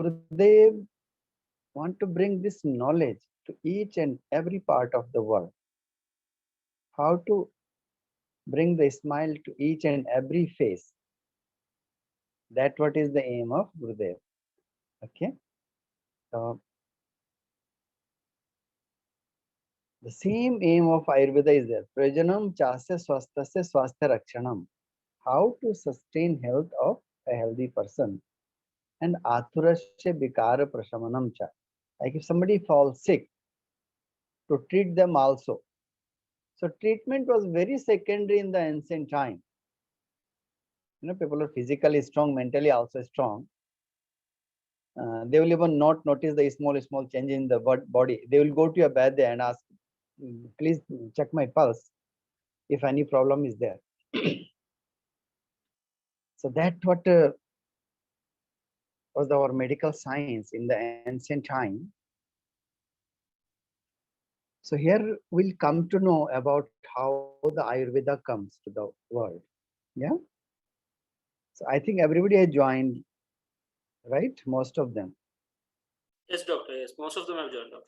Gurudev want to bring this knowledge to each and every part of the world. How to bring the smile to each and every face. That what is the aim of Gurudev. Okay. So the same aim of Ayurveda is there. Prajanam chasya swastasya swastha rakshanam. How to sustain health of a healthy person. And athurasya vikara prashamanam cha. Like if somebody falls sick, to treat them also. So treatment was very secondary in the ancient time. People are physically strong, mentally also strong. They will even not notice the small change in the body. They will go to a Vaidya and ask, please check my pulse if any problem is there. So that what was our medical science in the ancient time. So here we'll come to know about how the Ayurveda comes to the world. Yeah. So I think everybody has joined, right? Most of them. Yes, doctor. Yes, most of them have joined, doctor.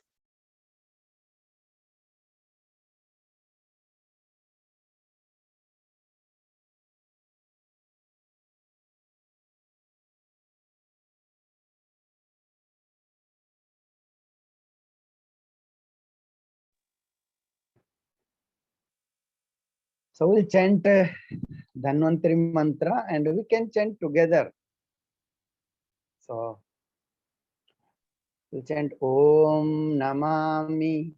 So we'll chant Dhanvantari mantra and we can chant together. So we'll chant Om Namami.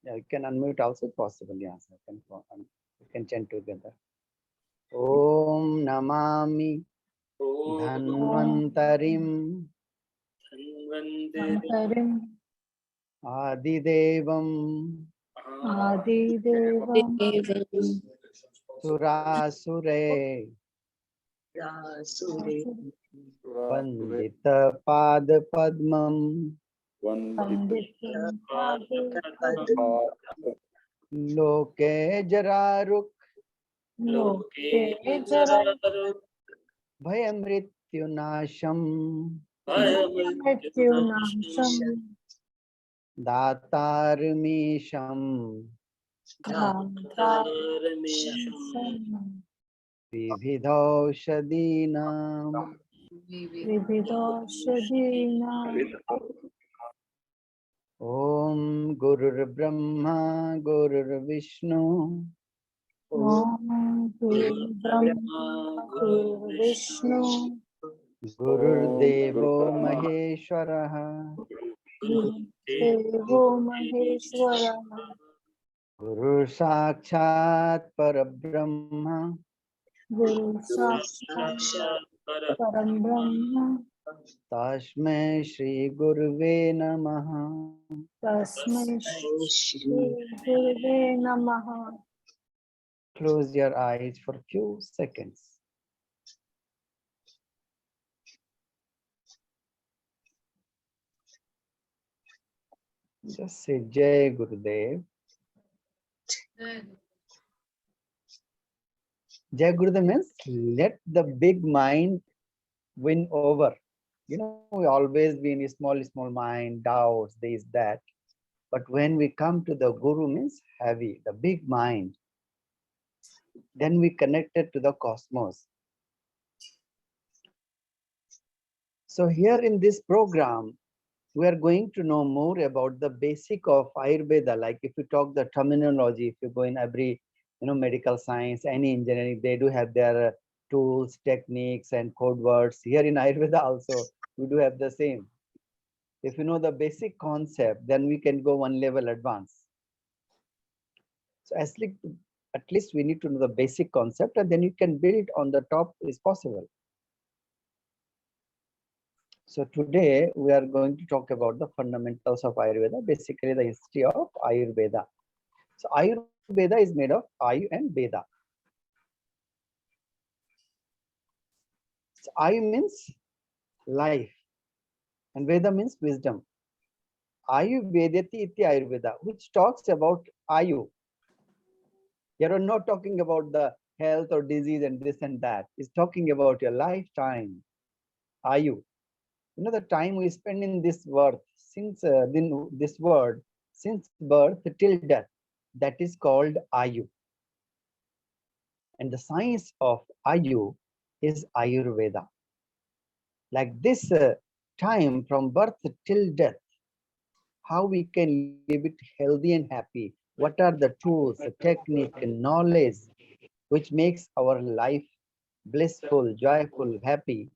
Yeah, you can unmute also possible. Yes, you can chant together. Om Namami Dhanvantarim Adidevam Surasure Vandita Pad Padmam Loke Jararuk Bhayamrityunasham Datarmisham Vividaushadinam Om Gurur Brahma Gurur Vishnu Gurur Devo Maheshwaraha Guru Sakshat Parabrahma Tasmai Shri Guruve Namaha. Close your eyes for a few seconds. Just say Jai Gurudev. Jai Gurudev means let the big mind win over. We always be in a small mind, doubts, this, that. But when we come to the Guru means heavy, the big mind. Then we connected to the cosmos. So here in this program, we are going to know more about the basic of Ayurveda. Like if you talk the terminology, if you go in every, medical science, any engineering, they do have their tools, techniques, and code words. Here in Ayurveda also, we do have the same. If you know the basic concept, then we can go one level advanced. So at least we need to know the basic concept, and then you can build on the top is possible. So today we are going to talk about the fundamentals of Ayurveda, basically the history of Ayurveda. So Ayurveda is made of Ayu and Veda. So Ayu means life and Veda means wisdom. Ayu Vedyati iti Ayurveda, which talks about Ayu. You are not talking about the health or disease and this and that. It's talking about your lifetime. Ayu. The time we spend in this world, since this world, since birth till death, that is called Ayu. And the science of Ayu is Ayurveda. Like this time from birth till death, how we can live it healthy and happy. What are the tools, the technique, and knowledge which makes our life blissful, joyful, happy.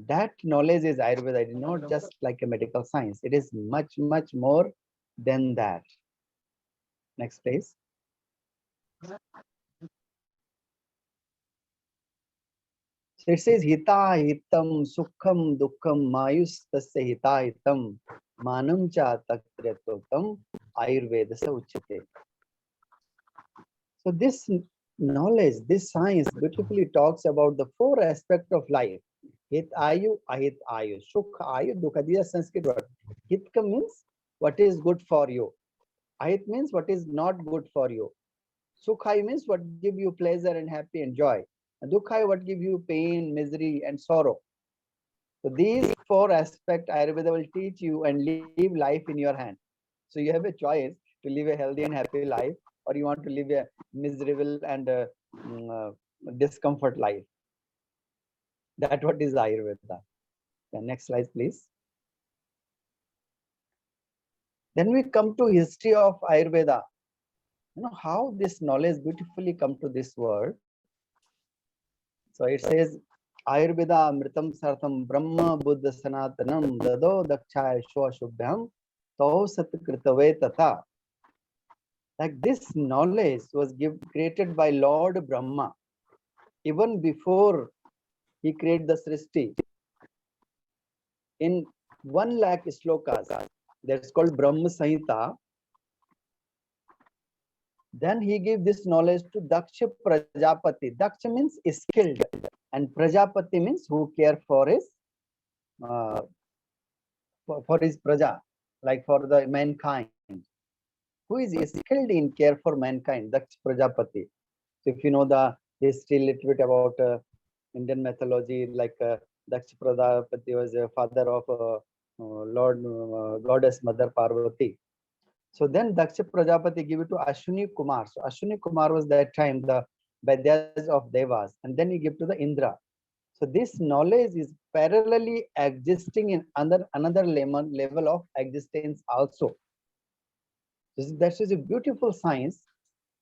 That knowledge is Ayurveda. It is not just like a medical science. It is much, much more than that. Next, please. So it says hita hitam sukham dukham mayus tasya hita hitam manam cha takretotam ayurveda sa uchyate. So this knowledge, this science beautifully talks about the four aspects of life. Hit ayu, ahit ayu, sukh ayu, dukha. These are Sanskrit words. Hitka means what is good for you. Ahit means what is not good for you. Sukhai means what give you pleasure and happy and joy. And Dukhai what give you pain, misery and sorrow. So these four aspects Ayurveda will teach you and leave life in your hand. So you have a choice to live a healthy and happy life, or you want to live a miserable and discomfort life. That what is Ayurveda. Yeah, next slide, please. Then we come to history of Ayurveda. How this knowledge beautifully come to this world. So it says Ayurveda Amritam Sartham Brahma Buddha Sanatanam Dado Dakshaya Shubhyam Tau Satkritave Tata. Like this knowledge was created by Lord Brahma even before he created the Srishti. In 1 lakh slokas, that's called Brahma Samhita. Then he gave this knowledge to Daksha Prajapati. Daksha means skilled, and Prajapati means who care for his praja, like for the mankind. Who is skilled in care for mankind? Daksha Prajapati. So if you know the history, little bit about Indian mythology, like Daksha Prajapati was a father of Lord Goddess Mother Parvati. So then Daksha Prajapati gave it to Ashwini Kumar. So Ashwini Kumar was that time the Vaidyas of Devas, and then he gave to the Indra. So this knowledge is parallelly existing in another level of existence also. That is a beautiful science.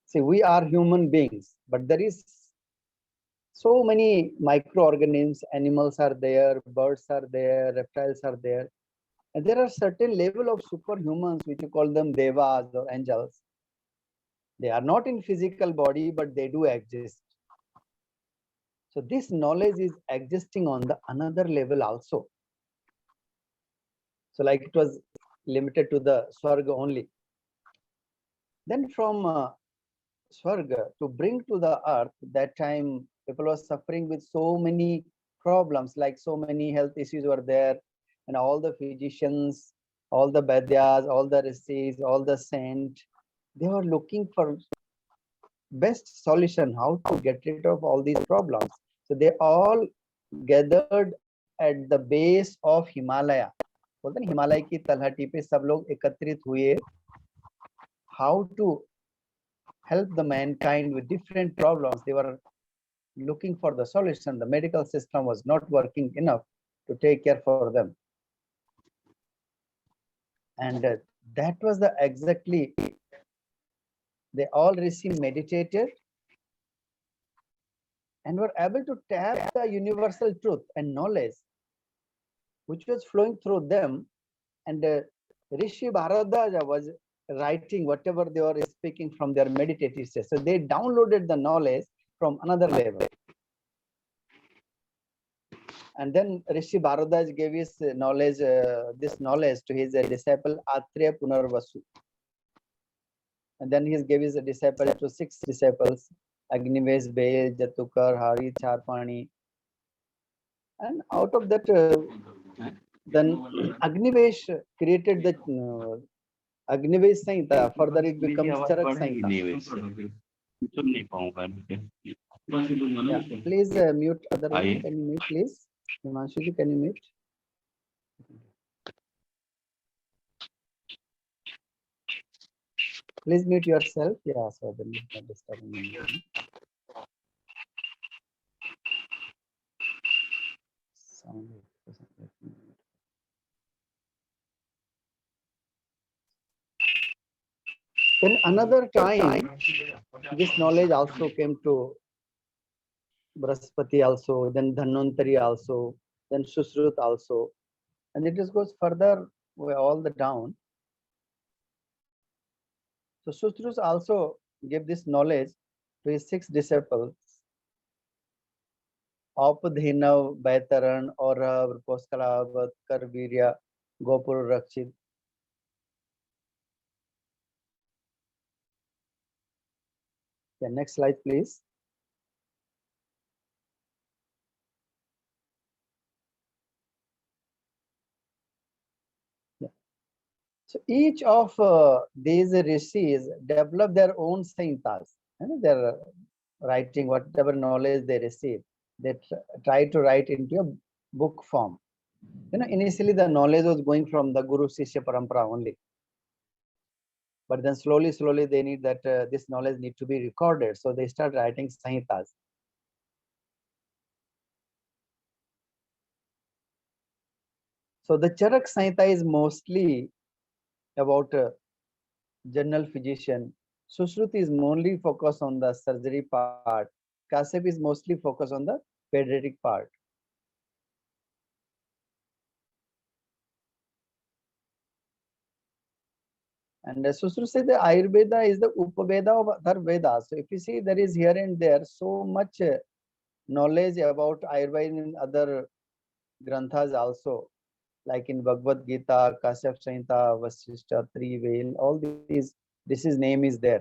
See, we are human beings, but there is so many microorganisms, animals are there, birds are there, reptiles are there. And there are certain level of superhumans, which you call them devas or angels. They are not in physical body, but they do exist. So this knowledge is existing on the another level also. So like it was limited to the Swarga only. Then from Swarga to bring to the earth, that time people were suffering with so many problems, like so many health issues were there, and all the physicians, all the Vaidyas, all the rishis, all the saints, they were looking for best solution, how to get rid of all these problems. So they all gathered at the base of Himalaya. बोलते हैं हिमालय की तलहटी पे सब लोग एकत्रित हुए. How to help the mankind with different problems. They were looking for the solution. The medical system was not working enough to take care for them. And that was the exactly, they all received meditated and were able to tap the universal truth and knowledge which was flowing through them. And Rishi Bharadaja was writing whatever they were speaking from their meditative state. So they downloaded the knowledge from another level. And then Rishi Bharadaj gave his knowledge, this knowledge to his disciple Atreya Punarvasu. And then he gave his disciple to 6 disciples, Agnivesh, Bel, Jatukar, Hari, Charpani. And out of that, then Agnivesh created the Agnivesh Samhita. Further it becomes Charak Samhita. Yeah, please mute other one. Can you mute, please? Himanshu, can you mute? Please mute yourself. Yeah, so then it's not disturbing anything. Sound. Then another time, this knowledge also came to Brahaspati also, then Dhanvantari also, then Sushrut also, and it just goes further all the down. So Sushrut also gave this knowledge to his 6 disciples: Aupadhinav, Baitaran, Aurav, Poskalavat, Karvirya, Gopur Rakshit. Yeah, next slide, please. Yeah. So each of these rishis develop their own sanhitas. They're writing whatever knowledge they receive. They try to write into a book form. Initially the knowledge was going from the Guru Sishya Parampara only. But then slowly they need that this knowledge need to be recorded. So they start writing sanhitas. So the Charak Samhita is mostly about general physician. Sushruti is mainly focused on the surgery part. Kashyap is mostly focused on the pediatric part. And Sushruti says the Ayurveda is the Upaveda of other Vedas. So if you see, there is here and there so much knowledge about Ayurveda in other granthas also, like in Bhagavad Gita, Kashyap Samhita, Vasishtha, Trivel, all these. This is name is there.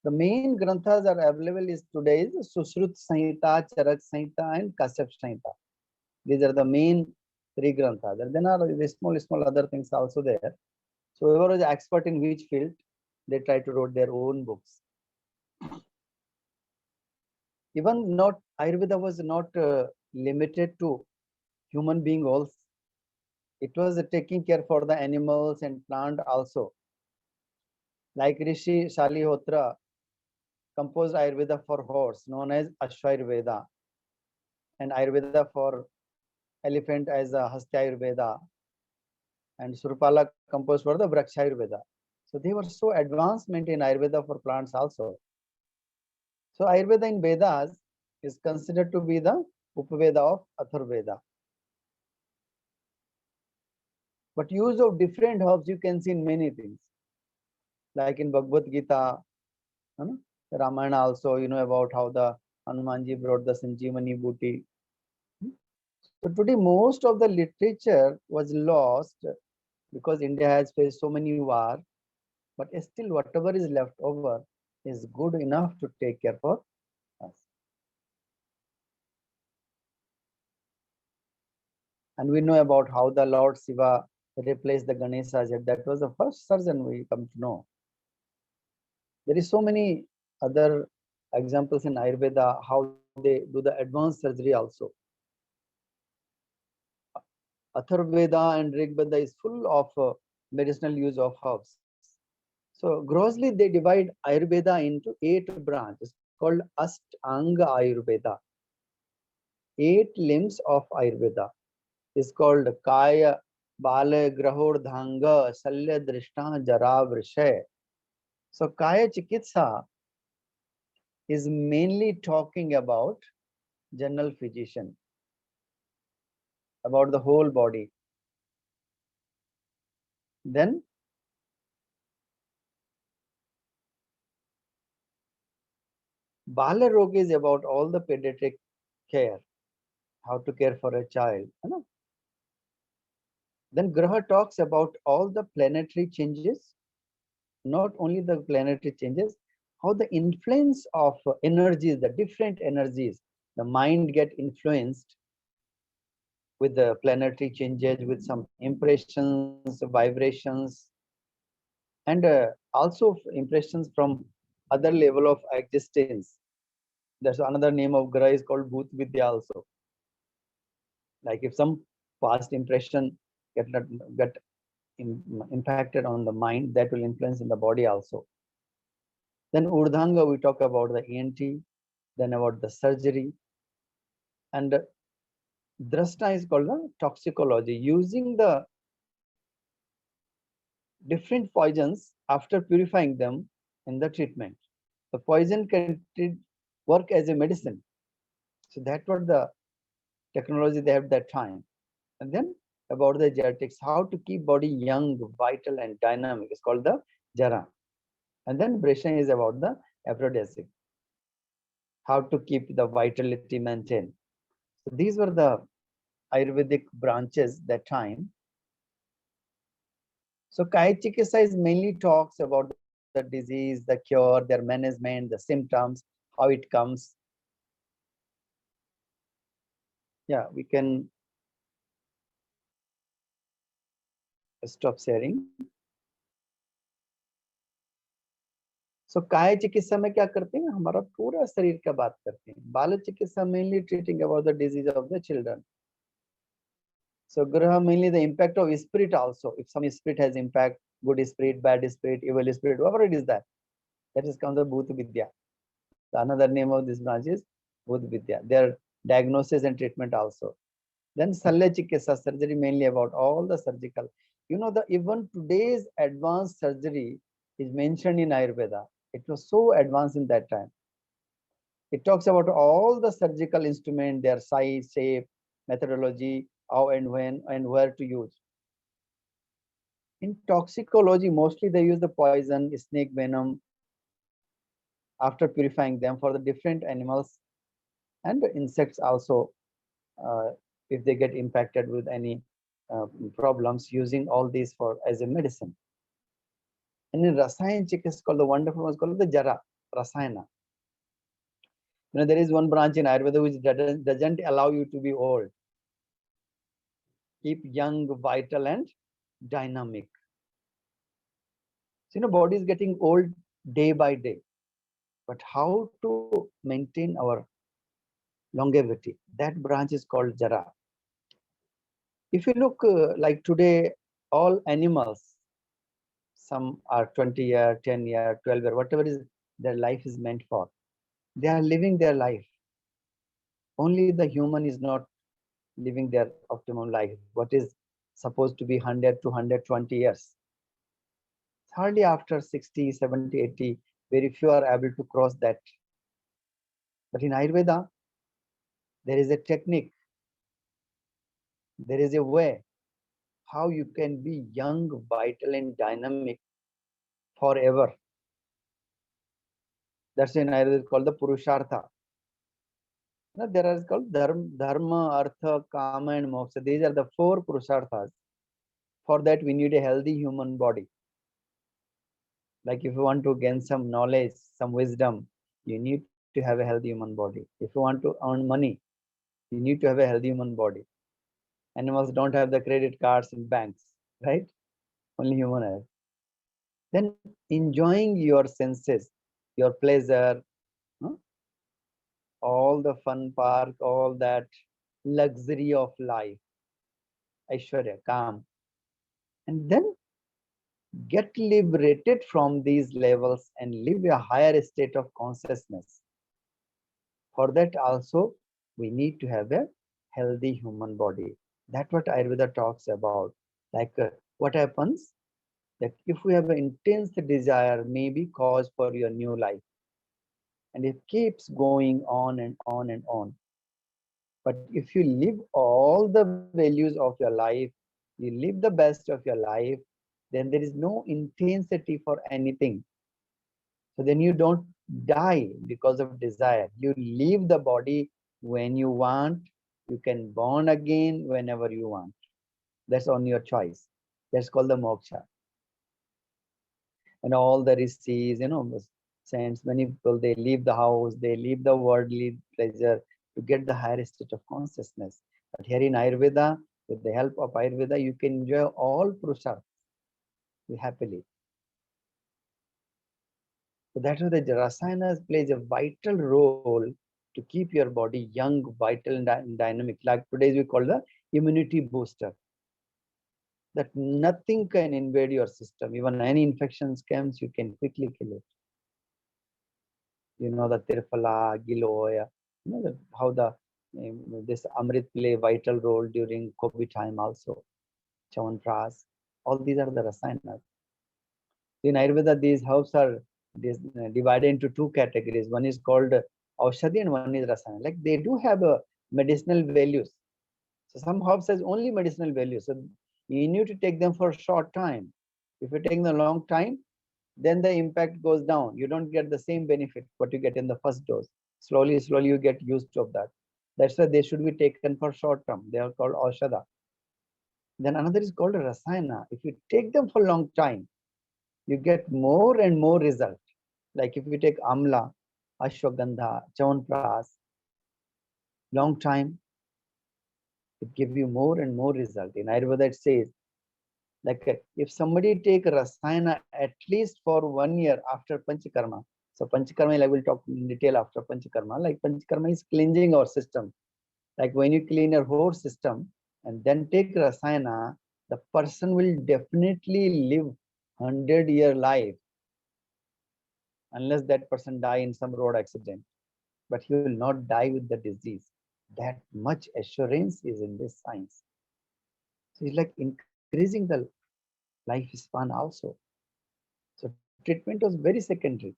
The main granthas are available is today is Sushrut Samhita, Charak Samhita, and Kashyap Samhita. These are the main 3 granthas. Then are the small other things also there. So whoever is expert in which field, they try to write their own books. Even not Ayurveda was not limited to human being also. It was taking care for the animals and plant also. Like Rishi Shalihotra composed Ayurveda for horse, known as Ashwayurveda, and Ayurveda for elephant as a Hastyayurveda, and Surpala composed for the Vrakshayurveda. So they were so advancement in Ayurveda for plants also. So Ayurveda in Vedas is considered to be the Upaveda of Atharveda. But use of different herbs you can see in many things. Like in Bhagavad Gita, Ramayana also, about how the Hanumanji brought the Sanjeevani booty. So today most of the literature was lost because India has faced so many wars, but still whatever is left over is good enough to take care for us. And we know about how the Lord Shiva replaced the Ganesha. That was the first surgeon we come to know. There is so many other examples in Ayurveda, how they do the advanced surgery also. Atharveda and Rigveda is full of medicinal use of herbs. So grossly they divide Ayurveda into 8 branches called Ashtanga Ayurveda. 8 limbs of Ayurveda is called Kaya, Bala, Grahor, Dhanga, Salya, Drishta, Jara, Vrishay. So Kaya Chikitsa is mainly talking about general physician, about the whole body. Then Bala Roga is about all the pediatric care, how to care for a child. Then Graha talks about all the planetary changes, not only the planetary changes, how the influence of energies, the different energies, the mind get influenced with the planetary changes, with some impressions, vibrations, and also impressions from other level of existence. That's another name of Graha is called Bhut Vidya also. Like if some past impression get not, get impacted on the mind, that will influence in the body also. Then Urdhanga, we talk about the ENT, then about the surgery, and Drashta is called the toxicology, using the different poisons after purifying them in the treatment. The poison can work as a medicine. So that's what the technology they have that time. And then about the genetics, how to keep body young, vital, and dynamic is called the Jara. And then Brescia is about the aphrodisiac, how to keep the vitality maintained. So these were the Ayurvedic branches that time. So Kaya Chikitsa is mainly talks about the disease, the cure, their management, the symptoms, how it comes. Yeah, we can stop sharing. सो काय चिकित्सा में क्या करते हैं, हमारा पूरा शरीर का बात करते हैं. बाल चिकित्सा mainly treating about the disease of the children. So graha mainly the impact of spirit also. If some spirit has impact, good spirit, bad spirit, evil spirit, whatever it is, that is called the Bhut Vidya. The another name of this branch is Bhut Vidya. Their diagnosis and treatment also. Then Salya Chikitsa, surgery mainly about all the surgical. You know, the even today's advanced surgery is mentioned in Ayurveda. It was so advanced in that time. It talks about all the surgical instrument, their size, shape, methodology, how and when and where to use. In toxicology, mostly they use the poison, snake venom, after purifying them for the different animals and the insects also, uh, if they get impacted with any problems, using all these for as a medicine. And in Rasayan Chikitsa, called the wonderful one is called the Jara, Rasayana. You know, there is one branch in Ayurveda which doesn't allow you to be old. Keep young, vital, and dynamic. So, you know, body is getting old day by day. But how to maintain our longevity? That branch is called Jara. If you look like today, all animals, some are 20 year, 10 year, 12 year, whatever is their life is meant for. They are living their life. Only the human is not living their optimum life. What is supposed to be 100 to 120 years. Hardly after 60, 70, 80, very few are able to cross that. But in Ayurveda, there is a technique, there is a way how you can be young, vital, and dynamic forever. That's in Ayurveda called the Purushartha. Now, there are called Dharma, Artha, Kama, and Moksha. These are the four Purusharthas. For that, we need a healthy human body. Like if you want to gain some knowledge, some wisdom, you need to have a healthy human body. If you want to earn money, you need to have a healthy human body. Animals don't have the credit cards in banks, right? Only human has. Then enjoying your senses, your pleasure, huh? All the fun park, all that luxury of life, Aishwarya, calm. And then get liberated from these levels and live a higher state of consciousness. For that also, we need to have a healthy human body. That's what Ayurveda talks about. Like what happens that if we have an intense desire, maybe cause for your new life, and it keeps going on and on and on. But if you live all the values of your life, you live the best of your life, then there is no intensity for anything. So then you don't die because of desire. You leave the body when you want. You can born again whenever you want. That's on your choice. That's called the moksha. And all the rishis, you know, saints, many people, they leave the house, they leave the worldly pleasure to get the higher state of consciousness. But here in Ayurveda, with the help of Ayurveda, you can enjoy all purusharthas happily. So that's why the rasayanas plays a vital role to keep your body young, vital, and dynamic. Like today's we call the immunity booster. That nothing can invade your system. Even any infections comes, you can quickly kill it. You know the tirfala, giloya, you know how the this amrit play vital role during COVID time also. Chawanpras, all these are the rasayanas. In Ayurveda, these herbs are divided into two categories. One is called Aushadhi and one is Rasana. Like they do have medicinal values. So some herbs has only medicinal values. So you need to take them for a short time. If you take them a long time, then the impact goes down. You don't get the same benefit what you get in the first dose. Slowly, slowly you get used to that. That's why they should be taken for short term. They are called Aushada. Then another is called Rasayana. If you take them for a long time, you get more and more result. Like if you take amla, ashwagandha, chawanpras, long time, it give you more and more result. In Ayurveda, it says, like if somebody take rasayana at least for 1 year after panchakarma. So panchakarma, I will talk in detail after panchakarma. Like panchakarma is cleansing our system. Like when you clean your whole system and then take rasayana, the person will definitely live 100-year life unless that person die in some road accident. But he will not die with the disease. That much assurance is in this science. So it's like increasing the lifespan also. So treatment was very secondary.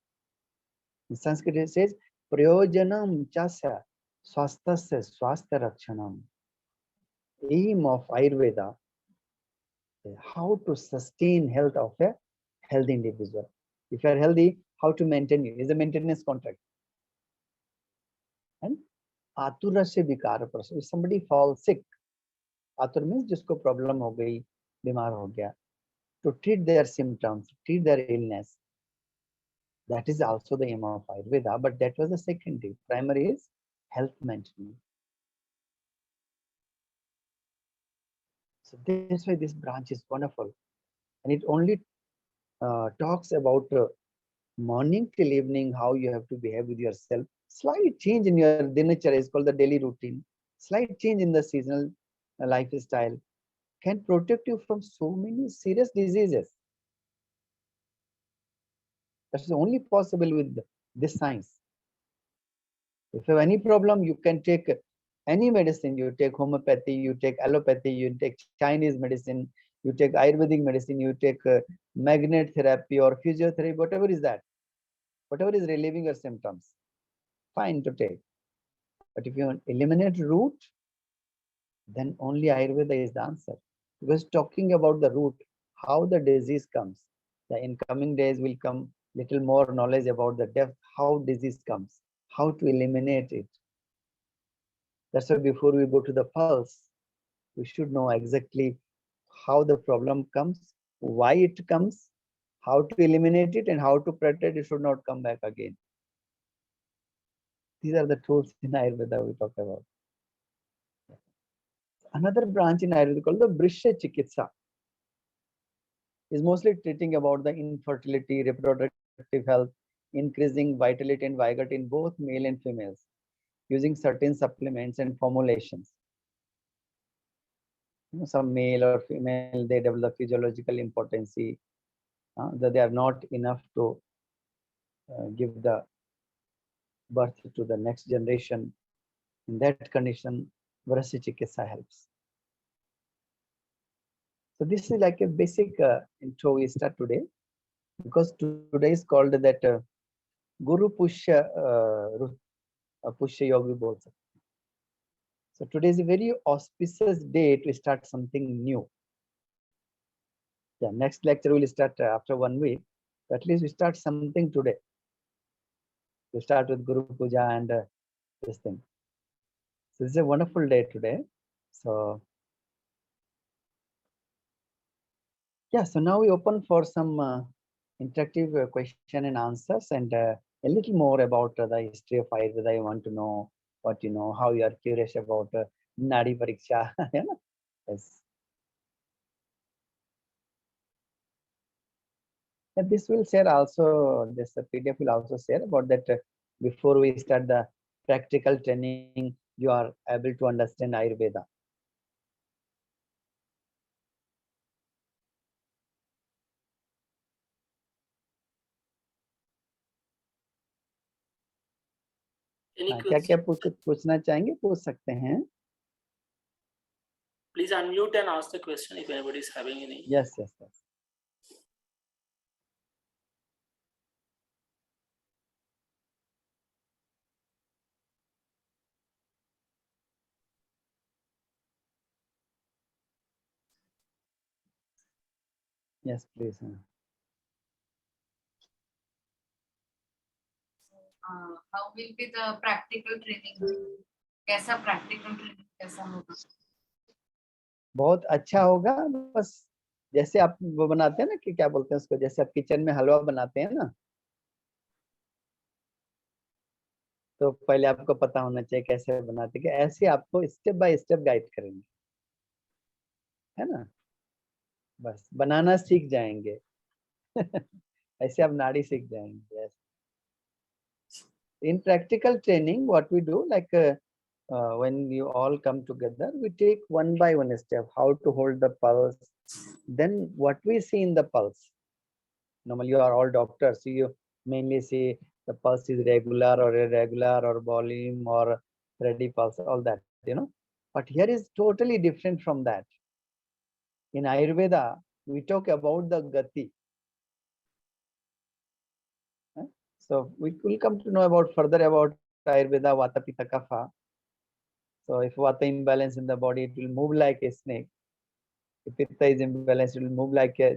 In Sanskrit it says, Prayojanam chasya swastasya swastha rakshanam. Aim of Ayurveda is how to sustain health of a healthy individual. If you are healthy, how to maintain it is a maintenance contract. And atura se vikara prasad. If somebody falls sick, आतुर means जिसको problem हो गई, बीमार हो गया, to treat their symptoms, treat their illness. That is also the aim of Ayurveda, but that was the secondary. Primary is health maintenance. So that's why this branch is wonderful, and it only talks about morning till evening how you have to behave with yourself. Slight change in your dinachara is called the daily routine. Slight change in the seasonal lifestyle can protect you from so many serious diseases. That's only possible with this science. If you have any problem, you can take any medicine. You take homeopathy, you take allopathy, you take Chinese medicine, you take Ayurvedic medicine, you take magnet therapy or physiotherapy, whatever is that, whatever is relieving your symptoms, fine to take. But if you eliminate root, then only Ayurveda is the answer. Because talking about the root, how the disease comes, the incoming days will come little more knowledge about the depth, how disease comes, how to eliminate it. That's why before we go to the pulse, we should know exactly how the problem comes, why it comes, how to eliminate it, and how to protect it should not come back again. These are the tools in Ayurveda we talk about. Another branch in Ayurveda called the Brishya Chikitsa is mostly treating about the infertility, reproductive health, increasing vitality and vigor in both male and females, using certain supplements and formulations. You know, some male or female, they develop physiological impotency, that they are not enough to give the birth to the next generation. In that condition, Vrasya Chikitsa helps. So this is like a basic intro we start today, because today is called that Guru Pushya Pushya Yogi Bolsa. So today is a very auspicious day to start something new. Yeah, next lecture will start after 1 week. But at least we start something today. We start with Guru Puja and this thing. So this is a wonderful day today. So yeah, so now we open for some interactive question and answers, and a little more about the history of Ayurveda. You want to know what you know, how you are curious about Nadi Pariksha. Yes. And this will share also, this PDF will also share about that before we start the practical training, you are able to understand Ayurveda. Any हाँ, क्या क्या question? कुछ पूछना चाहेंगे, पूछ सकते हैं. Please unmute and ask the question if anybody is having any. Yes, yes, yes. Yes, please. How will be the practical training? कैसा practical training कैसा होगा? बहुत अच्छा होगा. बस जैसे आप वो बनाते हैं ना, कि क्या बोलते हैं उसको, जैसे आप किचन में हलवा बनाते हैं ना, तो पहले आपको पता होना चाहिए कैसे बनाते हैं, कि ऐसे आपको स्टेप बाय स्टेप गाइड करेंगे, है ना. बस बनाना सीख जाएंगे. ऐसे आप नाड़ी सीख जाएंगे. Yes. In practical training, what we do, like when you all come together, we take one by one step, how to hold the pulse. Then what we see in the pulse. Normally, you are all doctors, so you mainly see the pulse is regular or irregular or volume or ready pulse, all that, you know. But here is totally different from that. In Ayurveda, we talk about the gati. So we will come to know about further about Ayurveda, Vata, Pitta, Kapha. So if Vata imbalance in the body, it will move like a snake. If Pitta is imbalanced, it will move like a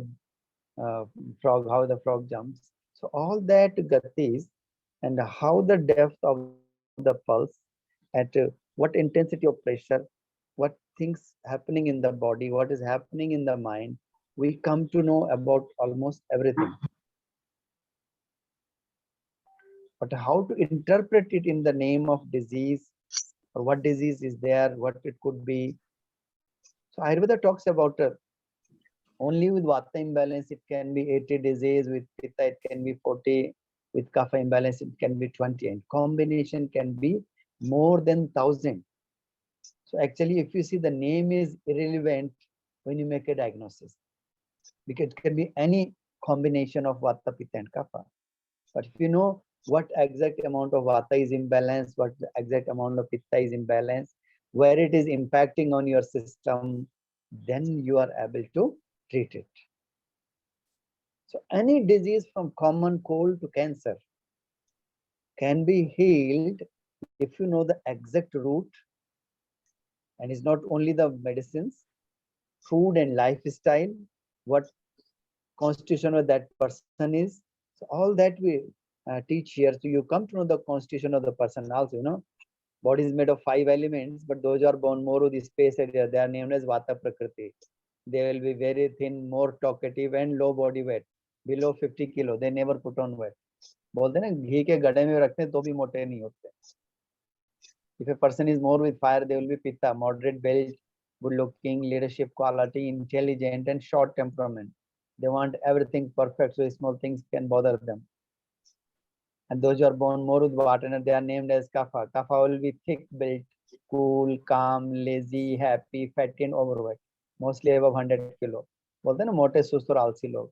frog, how the frog jumps. So all that gatis and how the depth of the pulse, at what intensity of pressure, what things happening in the body, what is happening in the mind, we come to know about almost everything. But how to interpret it in the name of disease, or what disease is there, what it could be. So Ayurveda talks about only with Vata imbalance, it can be 80 disease, with Pitta, it can be 40, with Kapha imbalance, it can be 20, and combination can be more than 1,000. So actually, if you see, the name is irrelevant when you make a diagnosis, because it can be any combination of Vata, Pitta, and Kapha. But if you know what exact amount of Vata is imbalanced, what the exact amount of Pitta is imbalanced, where it is impacting on your system, then you are able to treat it. So any disease from common cold to cancer can be healed if you know the exact root, and it's not only the medicines, food and lifestyle, what constitution of that person is. So all that we teach here. So you come to know the constitution of the person also, you know. Body is made of 5 elements, but those are born more of the space area. They are named as Vata Prakriti. They will be very thin, more talkative, and low body weight. Below 50 kilo, they never put on weight. बोलते ना, घी के गड्ढे में रखते हैं तो भी मोटे नहीं होते. If a person is more with fire, they will be pitta, moderate build, good looking, leadership quality, intelligent, and short temperament. They want everything perfect, so small things can bother them. And those who are born more with water, they are named as kapha. Kapha will be thick built, cool, calm, lazy, happy, fatty, and overweight. Mostly above 100 kilo. बोलते हैं ना, मोटे सुस्त और आलसी लोग.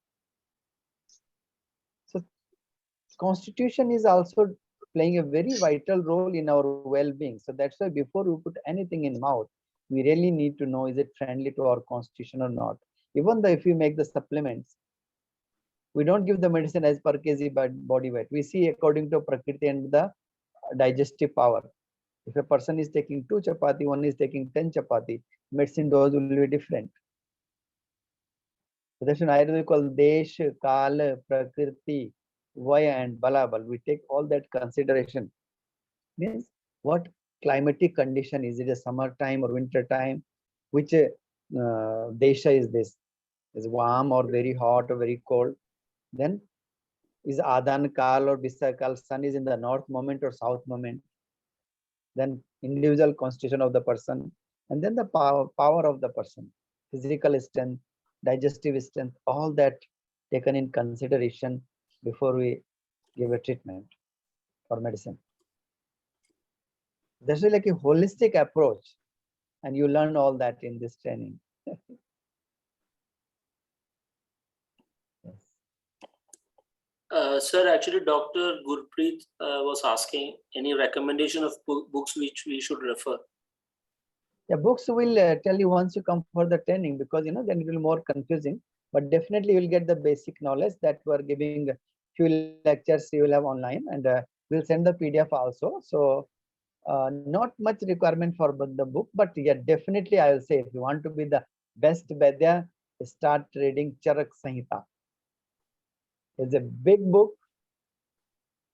So constitution is also playing a very vital role in our well-being. So that's why before we put anything in mouth, we really need to know, is it friendly to our constitution or not. Even though if we make the supplements, we don't give the medicine as per kg body weight. We see according to Prakriti and the digestive power. If a person is taking 2 chapati, one is taking 10 chapati, medicine dose will be different. So that's why we call Desh, Kal, Prakriti, Vaya, and Balabal. We take all that consideration. Means what climatic condition is it, a summer time or winter time? Which desha is this? Is warm or very hot or very cold? Then is Adan Kal or Bisa Kal, sun is in the north moment or south moment? Then individual constitution of the person, and then the power of the person, physical strength, digestive strength, all that taken in consideration before we give a treatment or medicine. This is like a holistic approach, and you learn all that in this training. Yes. Sir, actually, Dr. Gurpreet was asking any recommendation of books which we should refer. Yeah, books will tell you once you come for the training, because then it will be more confusing. But definitely you will get the basic knowledge that we are giving. Few lectures you will have online, and we'll send the PDF also. So not much requirement for the book, but yeah, definitely I will say, if you want to be the best Vaidya, start reading Charak Samhita. It's a big book,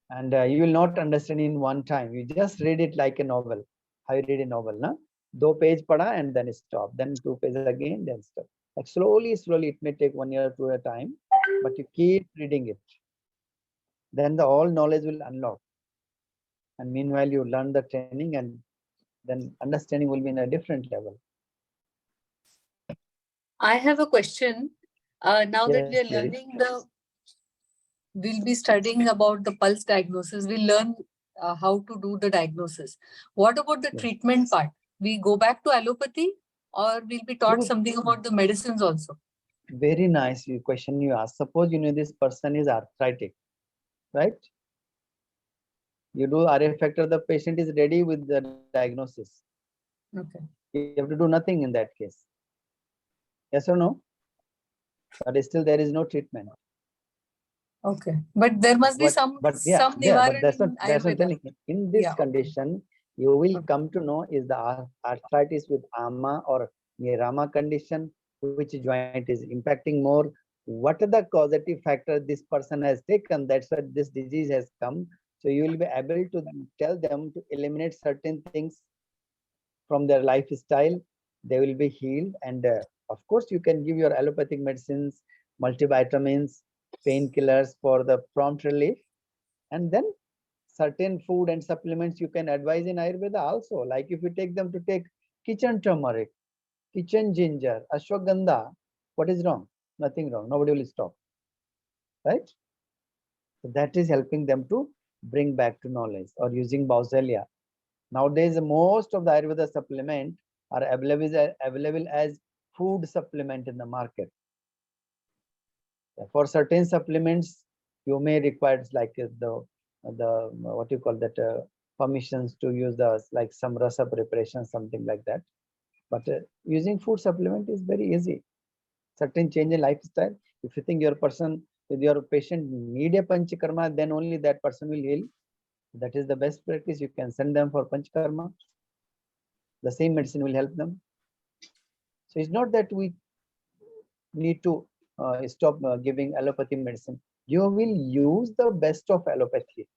and you will not understand in one time. You just read it like a novel. How you read a novel, na? 2 pages pada and then stop. Then 2 pages again, then stop. Like slowly, it may take 1 year, 2 year time, but you keep reading it. Then the all knowledge will unlock. And meanwhile, you learn the training, and then understanding will be in a different level. I have a question. Now that Yes, we are please. learning we'll be studying about the pulse diagnosis. We'll learn how to do the diagnosis. What about the Yes. treatment part? We go back to allopathy, or we'll be taught Good. something about the medicines also? Very nice question you asked. Suppose this person is arthritic, right? You do RA factor, the patient is ready with the diagnosis. Okay. You have to do nothing in that case. Yes or no? But still there is no treatment. Okay. But there must be some But that's not Ayurveda. telling. In this condition, you will Okay. come to know is the arthritis with AMA or Nirama condition, which joint is impacting more. What are the causative factor this person has taken? That's why this disease has come. So you will be able to tell them to eliminate certain things from their lifestyle. They will be healed, and of course you can give your allopathic medicines, multivitamins, painkillers for the prompt relief, and then certain food and supplements you can advise in Ayurveda also. Like if you take them to take kitchen turmeric, kitchen ginger, ashwagandha, what is wrong? Nothing wrong. Nobody will stop, right? So that is helping them to bring back to knowledge. Or using Bauselia. Nowadays, most of the Ayurveda supplement are available as food supplement in the market. For certain supplements, you may require like the what you call that permissions to use the like some rasa preparation, something like that. But using food supplement is very easy. Certain change in lifestyle. If you think your person with your patient need a panchakarma, then only that person will heal. That is the best practice. You can send them for panchakarma. The same medicine will help them. So it's not that we need to stop giving allopathy medicine. You will use the best of allopathy.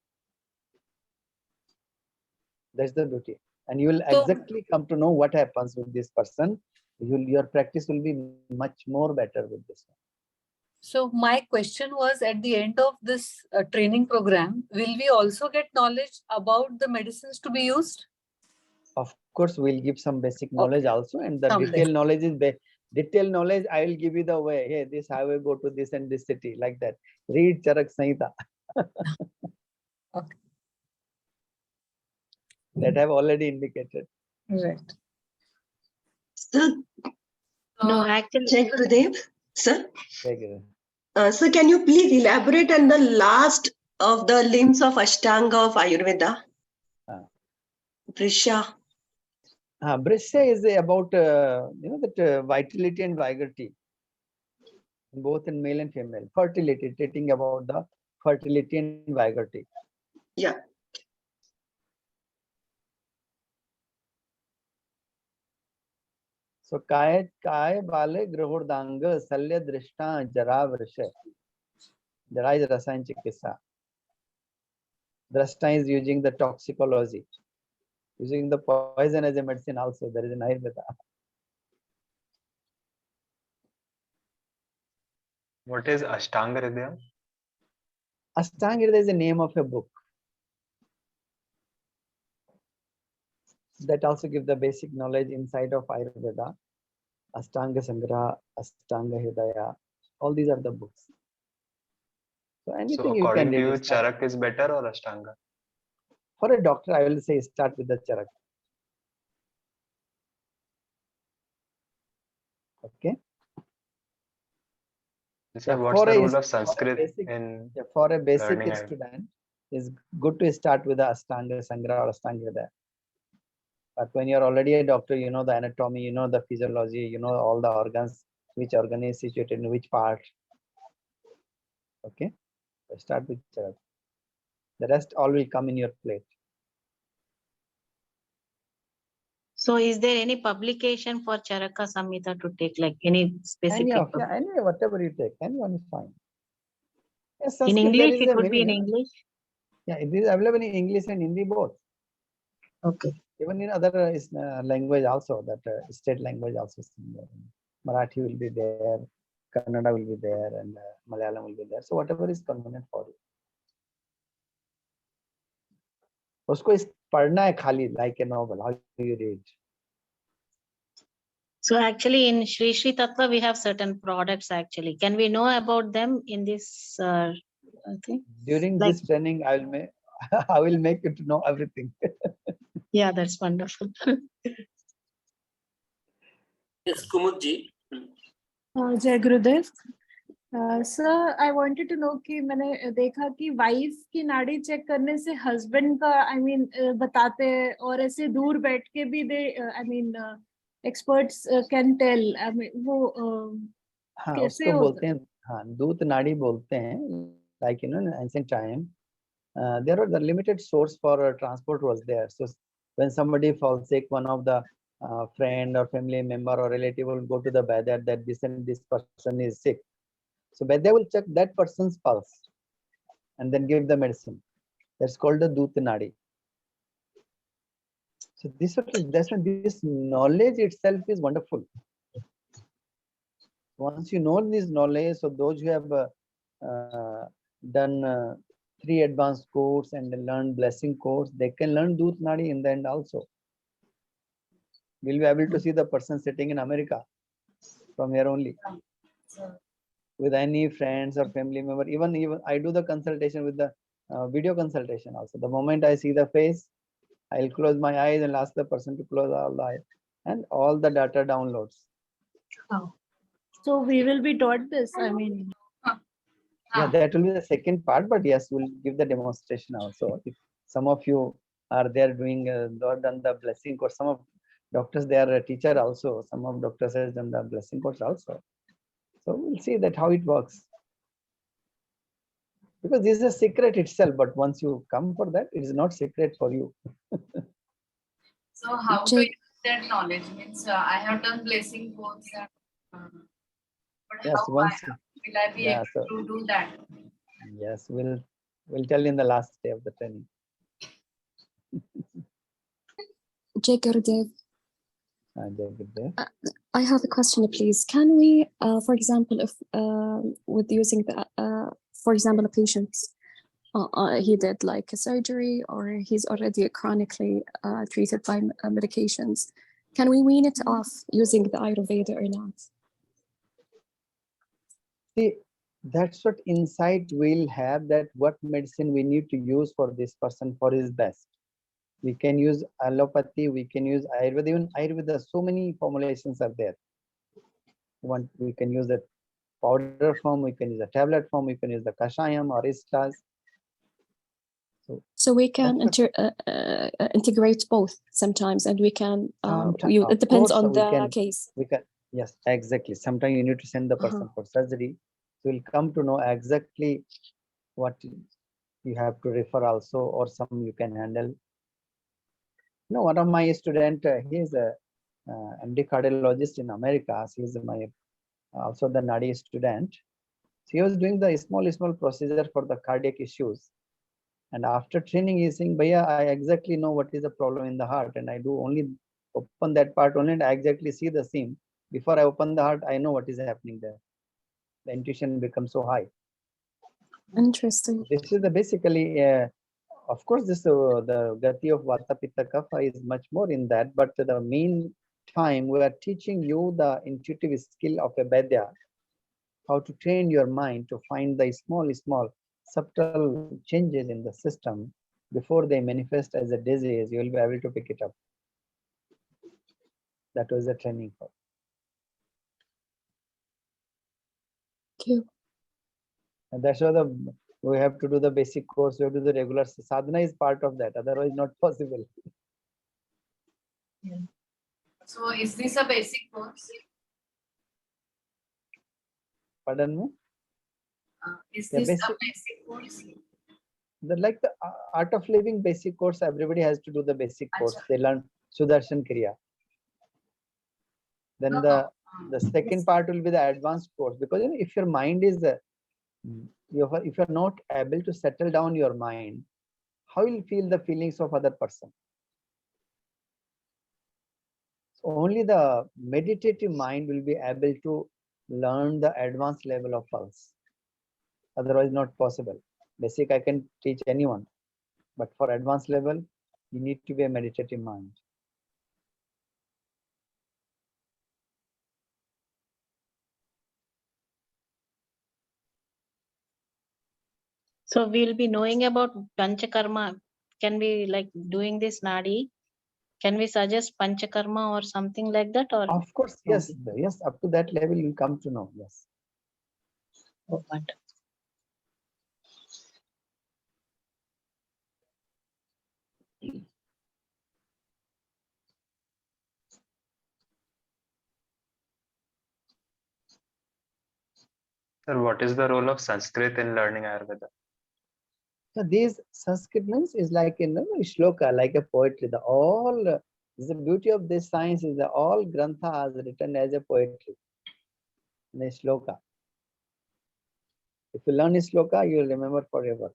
That's the beauty. And you will exactly come to know what happens with this person. Your practice will be much more better with this one. So my question was, at the end of this training program, will we also get knowledge about the medicines to be used? Of course, we'll give some basic knowledge also, and the detailed knowledge is detailed knowledge. I will give you the way. Hey, this highway go to this and this city, like that. Read Charak Samhita. Okay. That I have already indicated. Right. Sir, no, I can check Gurudev. Sir, Regular. Sir, can you please elaborate on the last of the limbs of Ashtanga of Ayurveda? Pariksha. Pariksha is about that vitality and vigority, both in male and female. Fertility, treating about the fertility and vigority. Yeah. So काय बाले गृहोर्दांग शल्य दृष्टा जरा वृष. Jara is rasayan chikitsa. Drashta is using the toxicology, using the poison as a medicine also. There is an Ayurveda. What is Ashtanga Hridayam? Ashtanga Hridayam is the name of a book. That also gives the basic knowledge inside of Ayurveda. Ashtanga Sangraha, Ashtanga Hridaya, all these are the books. So So anything you can according to read. you, It's not- Charak is better or Ashtanga? For a doctor, I will say start with the Charak. Okay. Sir, Yeah, what's for the a role of for a Sanskrit basic in yeah, for a basic learning? student, it's good to start with the Ashtanga Sangra or Ashtanga Hridaya. But when you're already a doctor, you know the anatomy, you know the physiology, you know all the organs, which organ is situated in which part. Okay, so start with Charak. The rest all will come in your plate. So is there any publication for Charaka Samhita to take, like any specific? Any whatever you take, anyone is fine. Yes, In Sanskrit, there English, is it a would be in meaning. English? Yeah, it is available in English and Hindi both. Okay. Even in other language also, that state language also. Marathi will be there, Kannada will be there, and Malayalam will be there. So whatever is convenient for you. उसको इस पढ़ना है खाली like a novel. How do you read? So actually in Shri Shri Tattva, we have certain products actually. Can we know about them in this thing? During Like- this training, I will make I will make you to know everything. Yeah, that's wonderful. Yes, Kumudji. जय गुरुदेव sir I wanted to know कि मैंने देखा कि wife की नाड़ी check करने से हस्बैंड का आई मीन बताते हैं और ऐसे दूर बैठ के भी they I mean experts can tell I mean वो हाँ कैसे उसको होता बोलते हैं हाँ दूत नाड़ी बोलते हैं like in ancient time there was a limited source for transport was there, so when somebody falls sick, one of the friend or family member or relative will go to the Vaidya that this and this person is sick, so Vaidya will check that person's pulse and then give the medicine. That's called the Dut Nadi. So this knowledge itself is wonderful. Once you know this knowledge, so those who have done 3 advanced course and learn blessing course, they can learn Dut Nadi in the end also. We'll be able to see the person sitting in America from here only. With any friends or family member, even I do the consultation with the video consultation also. The moment I see the face, I'll close my eyes and ask the person to close all the eyes, and all the data downloads. Oh. So we will be taught this. I mean, Yeah, that will be the second part, but yes, we'll give the demonstration also. If some of you are there doing, done the blessing course, some of doctors, they are a teacher also. Some of doctors has done the blessing course also. So we'll see that how it works. Because this is a secret itself, but once you come for that, it is not secret for you. So how to use that knowledge? Means I have done blessing course, but Yes, how once. will I be Yeah, able to do that? Yes, we'll tell in the last day of the training. Jai Gurudev, Jai Gurudev. I have a question, please. Can we, for example, if with using the, for example, a patient, he did like a surgery or he's already chronically treated by medications, can we wean it off using the Ayurveda or not? See, that's what insight we'll have, that what medicine we need to use for this person for his best. We can use allopathy, we can use Ayurveda, even Ayurveda, so many formulations are there. We can use a powder form, we can use a tablet form, we can use the kashayam or istas. So we can integrate both sometimes, and we can, it depends on the case. We can, yes, exactly. Sometimes you need to send the person for surgery. So we'll come to know exactly what you have to refer also, or some you can handle. You know, one of my student, he is a MD cardiologist in America. So he's my also the Nadi student. So he was doing the small procedure for the cardiac issues. And after training, he's saying, Bhaiya, I exactly know what is the problem in the heart, and I do only open that part only, and I exactly see the seam. Before I open the heart, I know what is happening there. The intuition becomes so high. Interesting. This is the basically, of course, this the Gati of Vata Pitta Kapha is much more in that, but the main time we are teaching you the intuitive skill of a Vaidya, how to train your mind to find the small subtle changes in the system before they manifest as a disease, you will be able to pick it up. That was the training for. Thank you. And that's why we have to do the basic course, we have to do the regular sadhana is part of that, otherwise not possible. So is this a basic course? Pardon me? Is Yeah, this basic. a basic course? Like the art of living basic course, everybody has to do the basic course. They learn Sudarshan Kriya. Then the second part will be the advanced course, because you know, if your mind is if you're not able to settle down your mind, how will you feel the feelings of other person? So only the meditative mind will be able to learn the advanced level of pulse. Otherwise not possible. Basic I can teach anyone, but for advanced level you need to be a meditative mind. So we'll be knowing about Panchakarma. Can we like doing this Nadi? Can we suggest Panchakarma or something like that? Or Of course, yes, yes, up to that level you come to know, yes. oh, wonderful. Sir, what is the role of Sanskrit in learning Ayurveda? So these Sanskrit means is like in shloka, like a poetry. The beauty of this science is that all grantha is written as a poetry, in a shloka. If you learn a shloka, you will remember forever.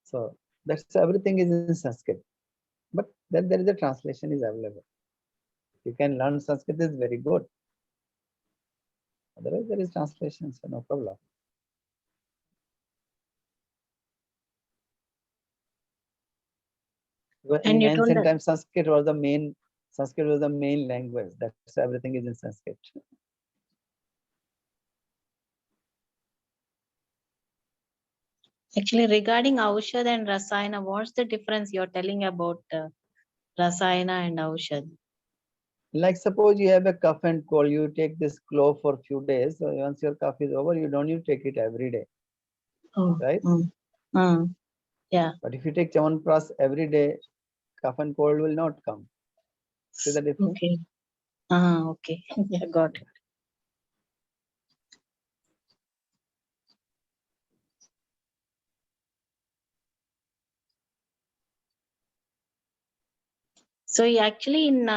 So that's everything is in Sanskrit. But then there is a translation is available. You can learn Sanskrit is very good. Otherwise there is translation, so no problem. And In you told ancient that times, Sanskrit was the main language. That's everything is in Sanskrit. actually regarding Aushad and Rasayana, what's the difference you're telling about Rasayana and Aushad? Like suppose you have a cough and cold, you take this clove for a few days. So once your cough is over, you don't need to take it every day, Oh, right? Yeah. But if you take Chyawanprash every day, cough and cold will not come. See the difference? Okay. Okay. Yeah, got it. So actually in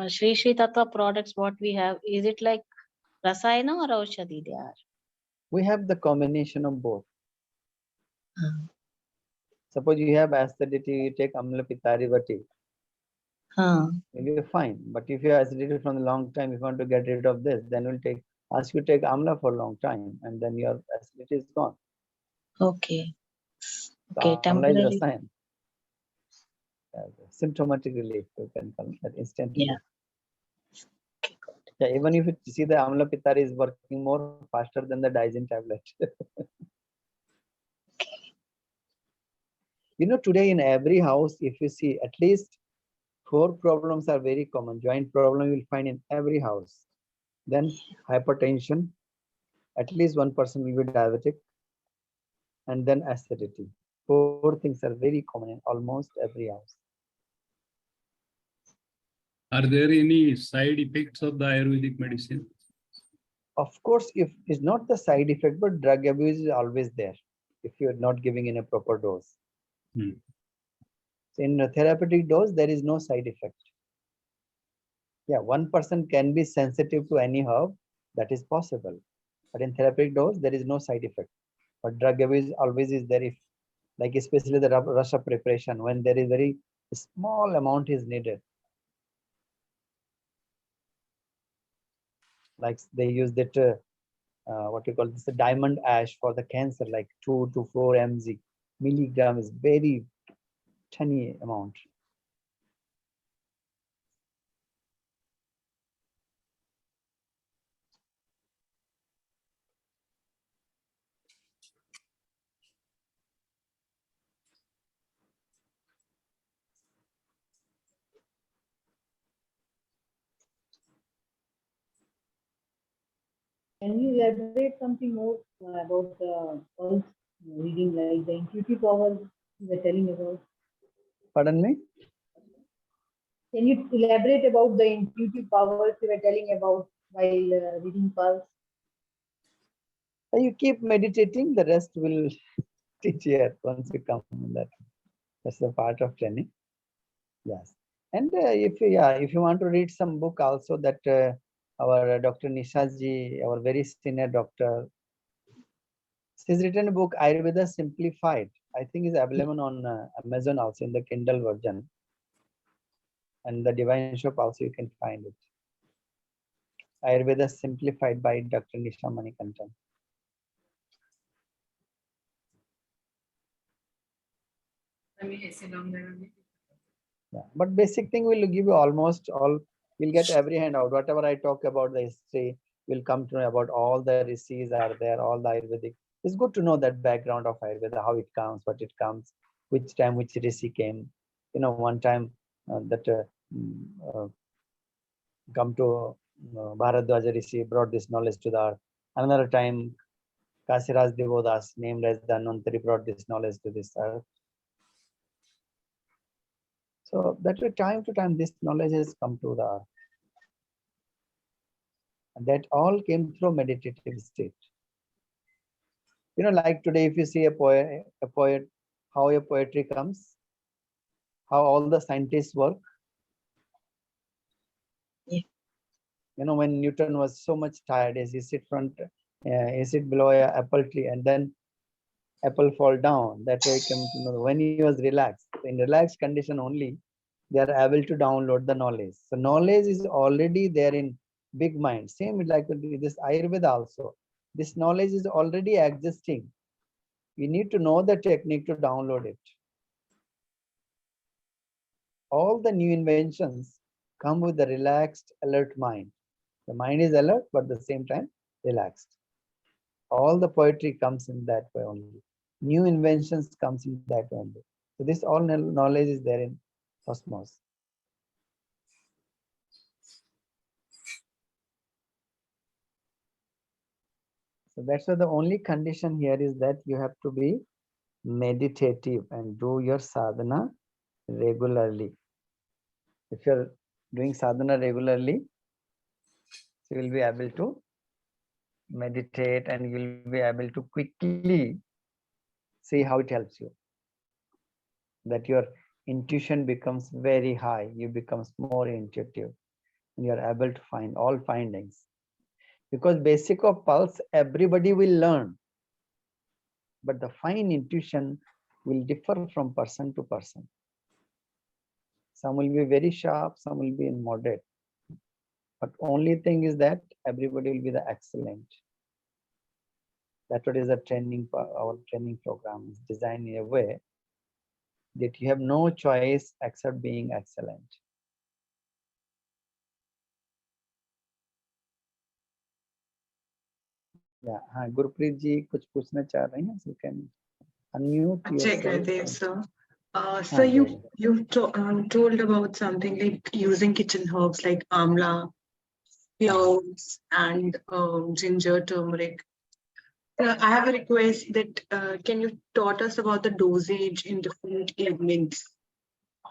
Shri Shri Tattva products, what we have, is it like Rasayana or Aushadhi they are? We have the combination of both. Suppose you have acidity, you take Amla Pitari Vati. You'll be fine. But if you have acidity from a long time, if you want to get rid of this, then we'll ask you to take Amla for a long time, and then your acidity is gone. Okay. So Okay, Amla is temporarily. Rasayan. Symptomatic relief, you can call that instant relief. Yeah. Okay, got it. Yeah, even if you see the Amla Pitari is working more faster than the Dizin tablet. You know, today in every house, if you see at least 4 problems are very common. Joint problem you will find in every house. Then hypertension, at least one person will be diabetic, and then acidity. 4 things are very common in almost every house. Are there any side effects of the Ayurvedic medicine? Of course, if it's not the side effect, but drug abuse is always there if you're not giving in a proper dose. So in a therapeutic dose, there is no side effect. Yeah, one person can be sensitive to any herb, that is possible. But in therapeutic dose, there is no side effect. But drug abuse always is there, if, like especially the rush of preparation, when there is very small amount is needed. Like they use that, what you call this, the diamond ash for the cancer, like 2 to 4 mg. Milligram is very tiny amount. Can you elaborate something more about the pulse reading, like the intuitive power you were telling about? Pardon me? Can you elaborate about the intuitive powers you were telling about while reading pulse? You keep meditating, the rest will teach here once you come in that. That's the part of training. Yes. And if you want to read some book also, that our Dr. Nishaji, our very senior doctor, she's written a book Ayurveda Simplified. I think is available on Amazon also in the Kindle version. And the Divine Shop also you can find it. Ayurveda Simplified by Dr. Nisha Manikantan. Yeah. But basic thing will give you almost all, you'll get every handout. Whatever I talk about the history, will come to know about all the rishis are there, all the Ayurvedic. It's good to know that background of Ayurveda, how it comes, what it comes, which time which rishi came. You know, one time come to Bharadwaja rishi brought this knowledge to the earth. Another time, Kasiraj Devodas, named as the Anantari, brought this knowledge to this earth. So that way, time to time, this knowledge has come to the earth. And that all came through meditative state. You know, like today, if you see a poet, how a poetry comes, how all the scientists work. Yeah. You know, when Newton was so much tired, as he sit below an apple tree, and then apple fall down. That way, he came to know when he was relaxed. In relaxed condition only, they are able to download the knowledge. So knowledge is already there in big mind. Same like this Ayurveda also. This knowledge is already existing. We need to know the technique to download it. All the new inventions come with a relaxed, alert mind. The mind is alert, but at the same time relaxed. All the poetry comes in that way only. New inventions comes in that way only. So this all knowledge is there in cosmos. So that's why the only condition here is that you have to be meditative and do your sadhana regularly. If you're doing sadhana regularly, you will be able to meditate and you'll be able to quickly see how it helps you. That your intuition becomes very high, you become more intuitive, and you're able to find all findings. Because basic of pulse, everybody will learn. But the fine intuition will differ from person to person. Some will be very sharp, some will be in moderate. But only thing is that everybody will be the excellent. That's what is the training, our training program is designed in a way that you have no choice except being excellent. Yeah, हाँ गुरप्रीत जी कुछ पूछना चाह रहे हैं? You can unmute yourself. Sir. So you told about something like using kitchen herbs like amla, cloves, and ginger, turmeric. I have a request that can you taught us about the dosage in different elements?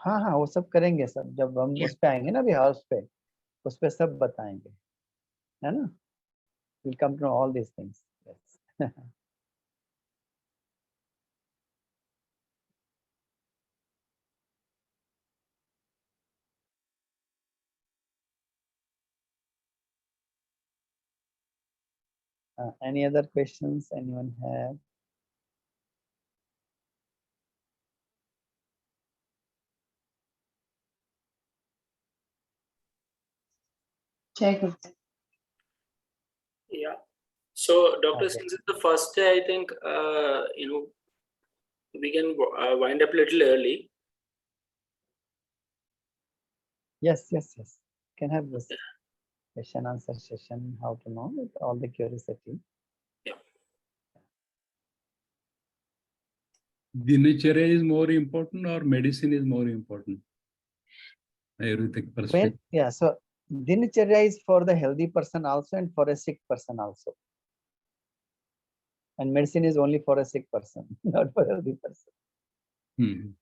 हाँ हाँ वो सब करेंगे सब जब हम उस पे आएंगे ना अभी हाउस पे उस पे सब बताएंगे है ना? We'll come to know all these things. Yes. Any other questions anyone have? Yeah. So, Doctor, Okay. since it's the first day, I think we can wind up a little early. Yes. Can have this question answer session. How to know with all the curiosity. Dinacharya is more important or medicine is more important? Ayurvedic perspective. So Dinacharya is for the healthy person also and for a sick person also. And medicine is only for a sick person, not for a healthy person.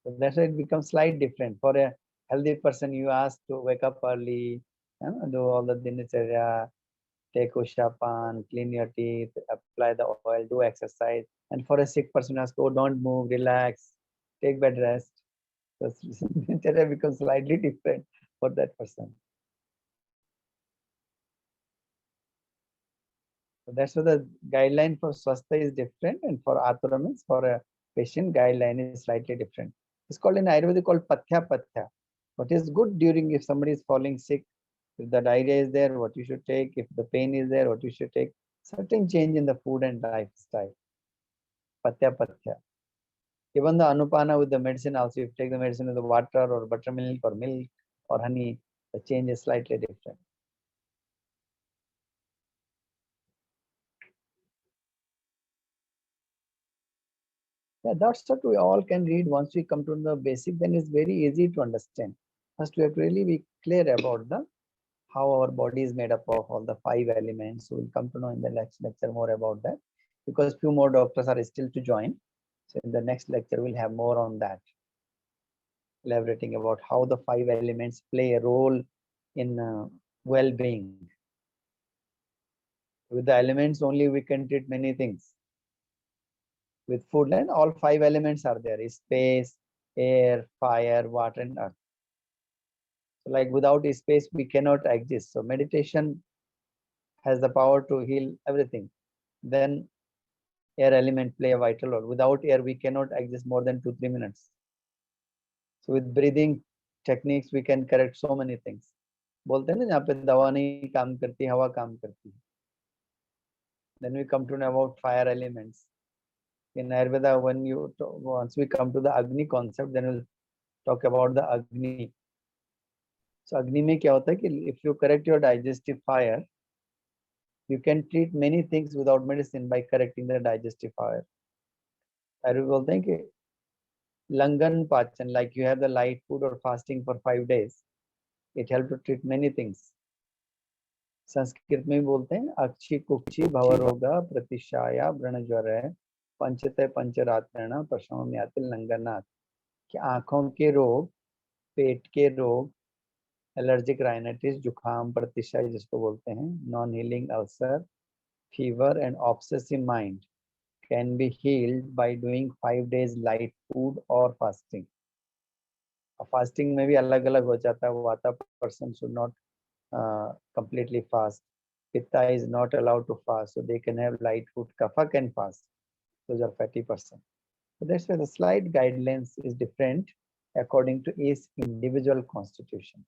So that's why it becomes slightly different. For a healthy person, you ask to wake up early, do all the dinacharya, take ushapan, clean your teeth, apply the oil, do exercise. And for a sick person, you ask, oh, don't move, relax, take bed rest. So dinacharya becomes slightly different for that person. So that's why the guideline for swastha is different, and for athura means for a patient guideline is slightly different. It's called in Ayurveda called pathya pathya. What is good during if somebody is falling sick, if the diarrhea is there, what you should take, if the pain is there, what you should take, certain change in the food and lifestyle. Pathya pathya. Even the anupana with the medicine also, if you take the medicine with the water or buttermilk or honey, the change is slightly different. Yeah, that's what we all can read. Once we come to the basic, then it's very easy to understand. First, we have to really be clear about the how our body is made up of all the 5 elements. So we'll come to know in the next lecture more about that, because few more doctors are still to join. So in the next lecture, we'll have more on that, elaborating about how the 5 elements play a role in well-being. With the elements only, we can treat many things. With food line, all 5 elements are there: space, air, fire, water, and earth. So like without space, we cannot exist. So meditation has the power to heal everything. Then air element play a vital role. Without air, we cannot exist more than 2-3 minutes. So with breathing techniques, we can correct so many things. बोलते हैं ना, जहाँ पे दवा नहीं काम करती, हवा काम करती है. Then we come to know about fire elements. In Ayurveda, once we come to the Agni concept, then we'll talk about the Agni. So Agni में क्या होता है कि if you correct your digestive fire, you can treat many things without medicine by correcting the digestive fire. Ayurveda बोलते हैं कि Langan Pachan, like you have the light food or fasting for 5 days, it helps to treat many things. Sanskrit में बोलते हैं अक्षी कुक्षी भवरोगा प्रतिशाया व्रणज्वर पंचते पंचरात्रण प्रशमयाति लंगनाथ, कि आंखों के रोग, पेट के रोग, एलर्जिक राइनाइटिस, जुखाम, प्रतिशाय जिसको बोलते हैं, non healing ulcer, fever and obsessive mind can be healed by doing 5 days light food or fasting. Fasting में भी अलग अलग हो जाता है. Vata person should not completely fast. Pitta is not allowed to fast, so they can have light food. Kapha can fast. Those are fatty person. So that's why the slight guidelines is different according to each individual constitution.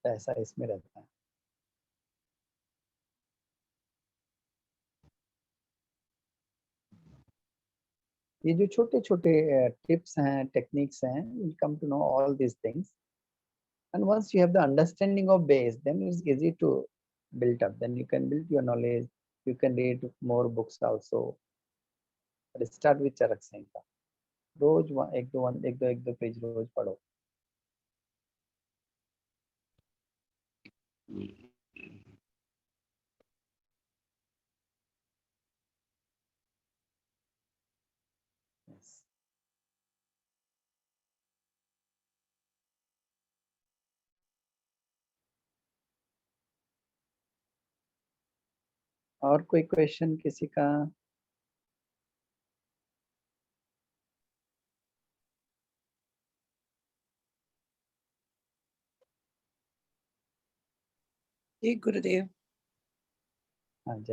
ऐसा इसमें रहता है. ये जो छोटे छोटे tips हैं, techniques हैं, you come to know all these things, and once you have the understanding of base, then it's easy to build up. Then you can build your knowledge. You can read more books also. But start with चरक संहिता. रोज एक दो page रोज पढ़ो. और कोई question किसी का? Hey Gurudev.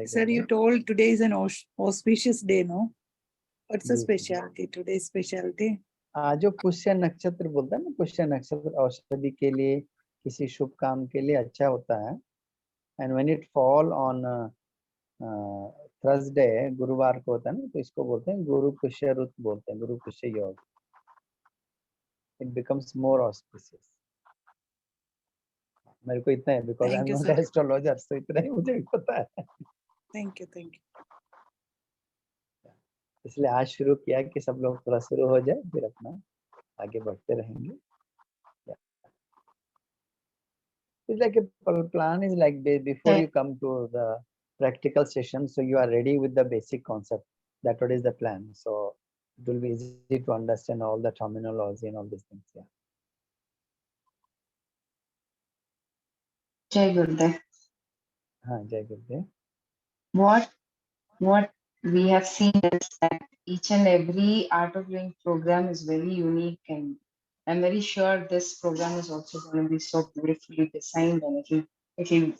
Sir, you told today is an auspicious day, no? What's the specialty? Today's specialty? जो पुष्य नक्षत्र बोलता है ना, पुष्य नक्षत्र औषधि के लिए, किसी शुभ काम के लिए अच्छा होता है. And when it fall on Thursday, गुरुवार को होता है ना, तो इसको बोलते हैं गुरु पुष्य रुत बोलते हैं, गुरु पुष्य योग. It becomes more auspicious. मेरे को इतना है, because I am not astrologer, तो इतना ही मुझे पता है. Thank you. इसलिए आज शुरू किया कि सब लोग थोड़ा शुरू हो जाए, फिर अपना आगे बढ़ते रहेंगे. It's like a plan is like before you come to the practical session, so you are ready with the basic concept. That what is the plan. So it will be easy to understand all the terminology and all these things. Yeah. Jai Gurudev. Jai Gurudev. What we have seen is that each and every Art of Living program is very unique, and I'm very sure this program is also going to be so beautifully designed, and it'll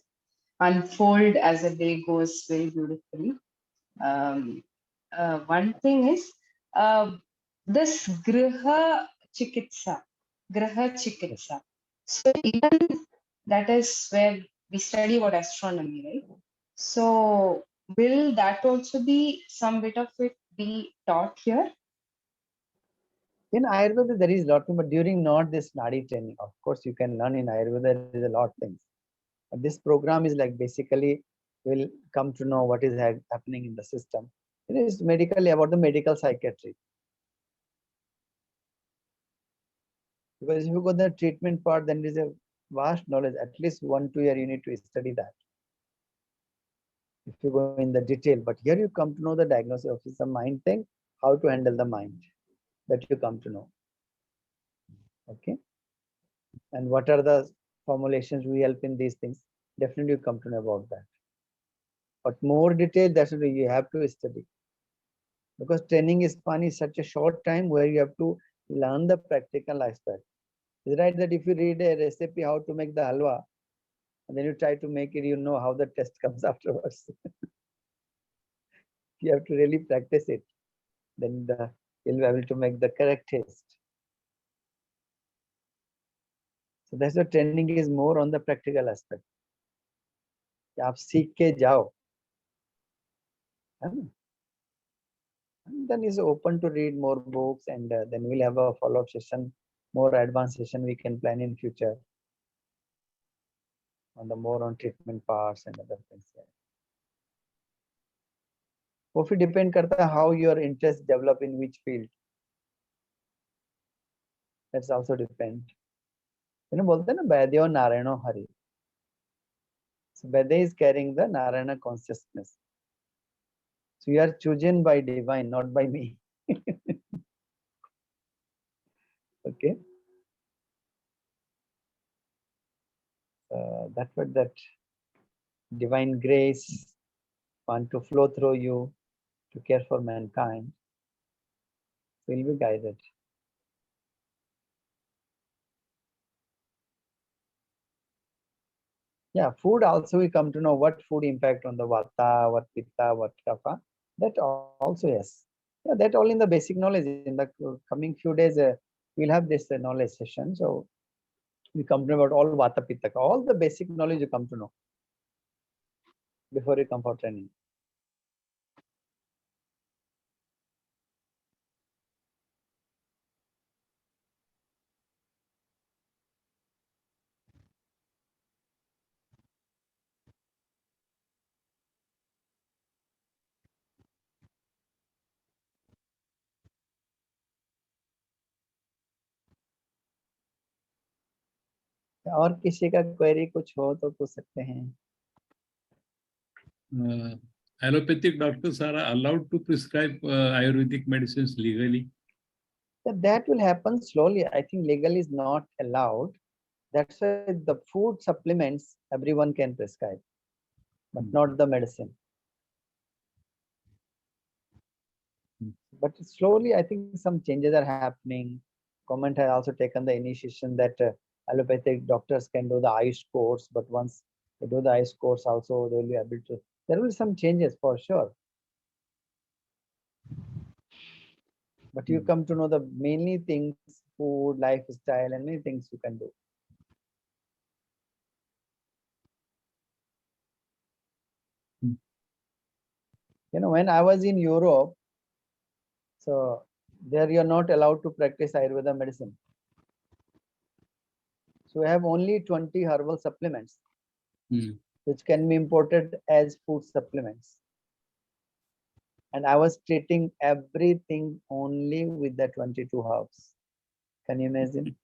unfold as the day goes very beautifully. One thing is this Griha Chikitsa. So even that is where we study about astronomy, right? So will that also be some bit of it be taught here? In Ayurveda, there is a lot, but during not this Nadi training, of course, you can learn in Ayurveda, there is a lot of things. But this program is like basically will come to know what is happening in the system. It is medically about the medical psychiatry. Because if you go to the treatment part, then there is a vast knowledge. At least 1-2 years you need to study that. If you go in the detail, but here you come to know the diagnosis of it's a mind thing, how to handle the mind. That you come to know. Okay. And what are the formulations we help in these things? Definitely you come to know about that. But more detail, that's what you have to study. Because training is fun is such a short time where you have to learn the practical aspect. It's right that if you read a recipe how to make the halwa, and then you try to make it, you know how the test comes afterwards. You have to really practice it. Then you'll be able to make the correct taste. So that's the training is more on the practical aspect. आप सीख के जाओ, and then is open to read more books, and then we'll have a follow-up session, more advanced session we can plan in future on the more on treatment parts and other things. वो फिर depend करता है how your interest develop in which field. That's also depend. You know बोलते हैं ना वैद्यो नारायणो Hari. So Vedha is carrying the Narayana consciousness. So you are chosen by divine, not by me. Okay. That's what that divine grace want to flow through you to care for mankind. So you'll be guided. Yeah, food also we come to know what food impact on the vata, what pitta, what kapha. That also yes. Yeah, that all in the basic knowledge. In the coming few days, we'll have this knowledge session. So we come to know about all vata, pitta, all the basic knowledge you come to know before you come for training. और किसी का query कुछ हो तो पूछ सकते हैं. Allopathic doctors are allowed to prescribe Ayurvedic medicines legally? That will happen slowly. I think legal is not allowed. That's why the food supplements everyone can prescribe, but not the medicine. But slowly, I think some changes are happening. Government has also taken the initiation that allopathic doctors can do the Ayush course, but once they do the Ayush course also, they will be able to. There will be some changes for sure. But you come to know the mainly things, food, lifestyle, and many things you can do. You know, when I was in Europe, so there you're not allowed to practice Ayurveda medicine. So we have only 20 herbal supplements, which can be imported as food supplements. And I was treating everything only with the 22 herbs. Can you imagine?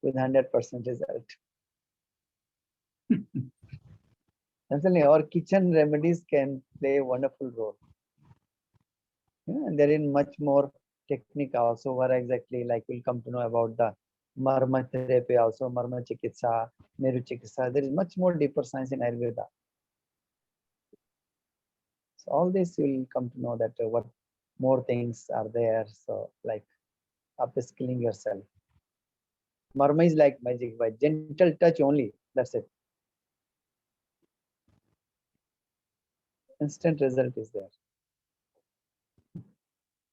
With 100% result. Definitely, our kitchen remedies can play a wonderful role. Yeah, and there is much more technique also. Where exactly, like we'll come to know about the marma therapy also, marma chikitsa, meru chikitsa. There is much more deeper science in Ayurveda. So all this you'll come to know that what more things are there. So like upskilling yourself. Marma is like magic, by gentle touch only. That's it. Instant result is there.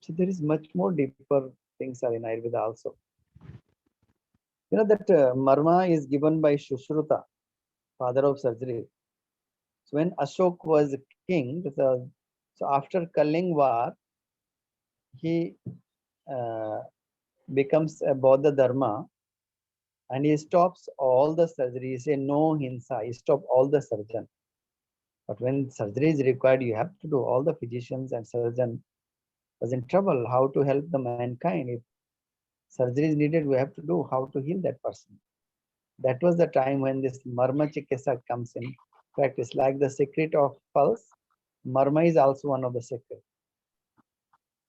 So there is much more deeper things are in Ayurveda also. You know that marma is given by Shushruta, father of surgery. So when Ashok was king, so after Kaling war, he becomes a Bauddha Dharma and he stops all the surgery. He say no hinsa. He stopped all the surgeon. But when surgery is required, you have to do. All the physicians and surgeon was in trouble. How to help the mankind? If surgery is needed, we have to do. How to heal that person? That was the time when this marma chikitsa comes in practice. Like the secret of pulse, marma is also one of the secret.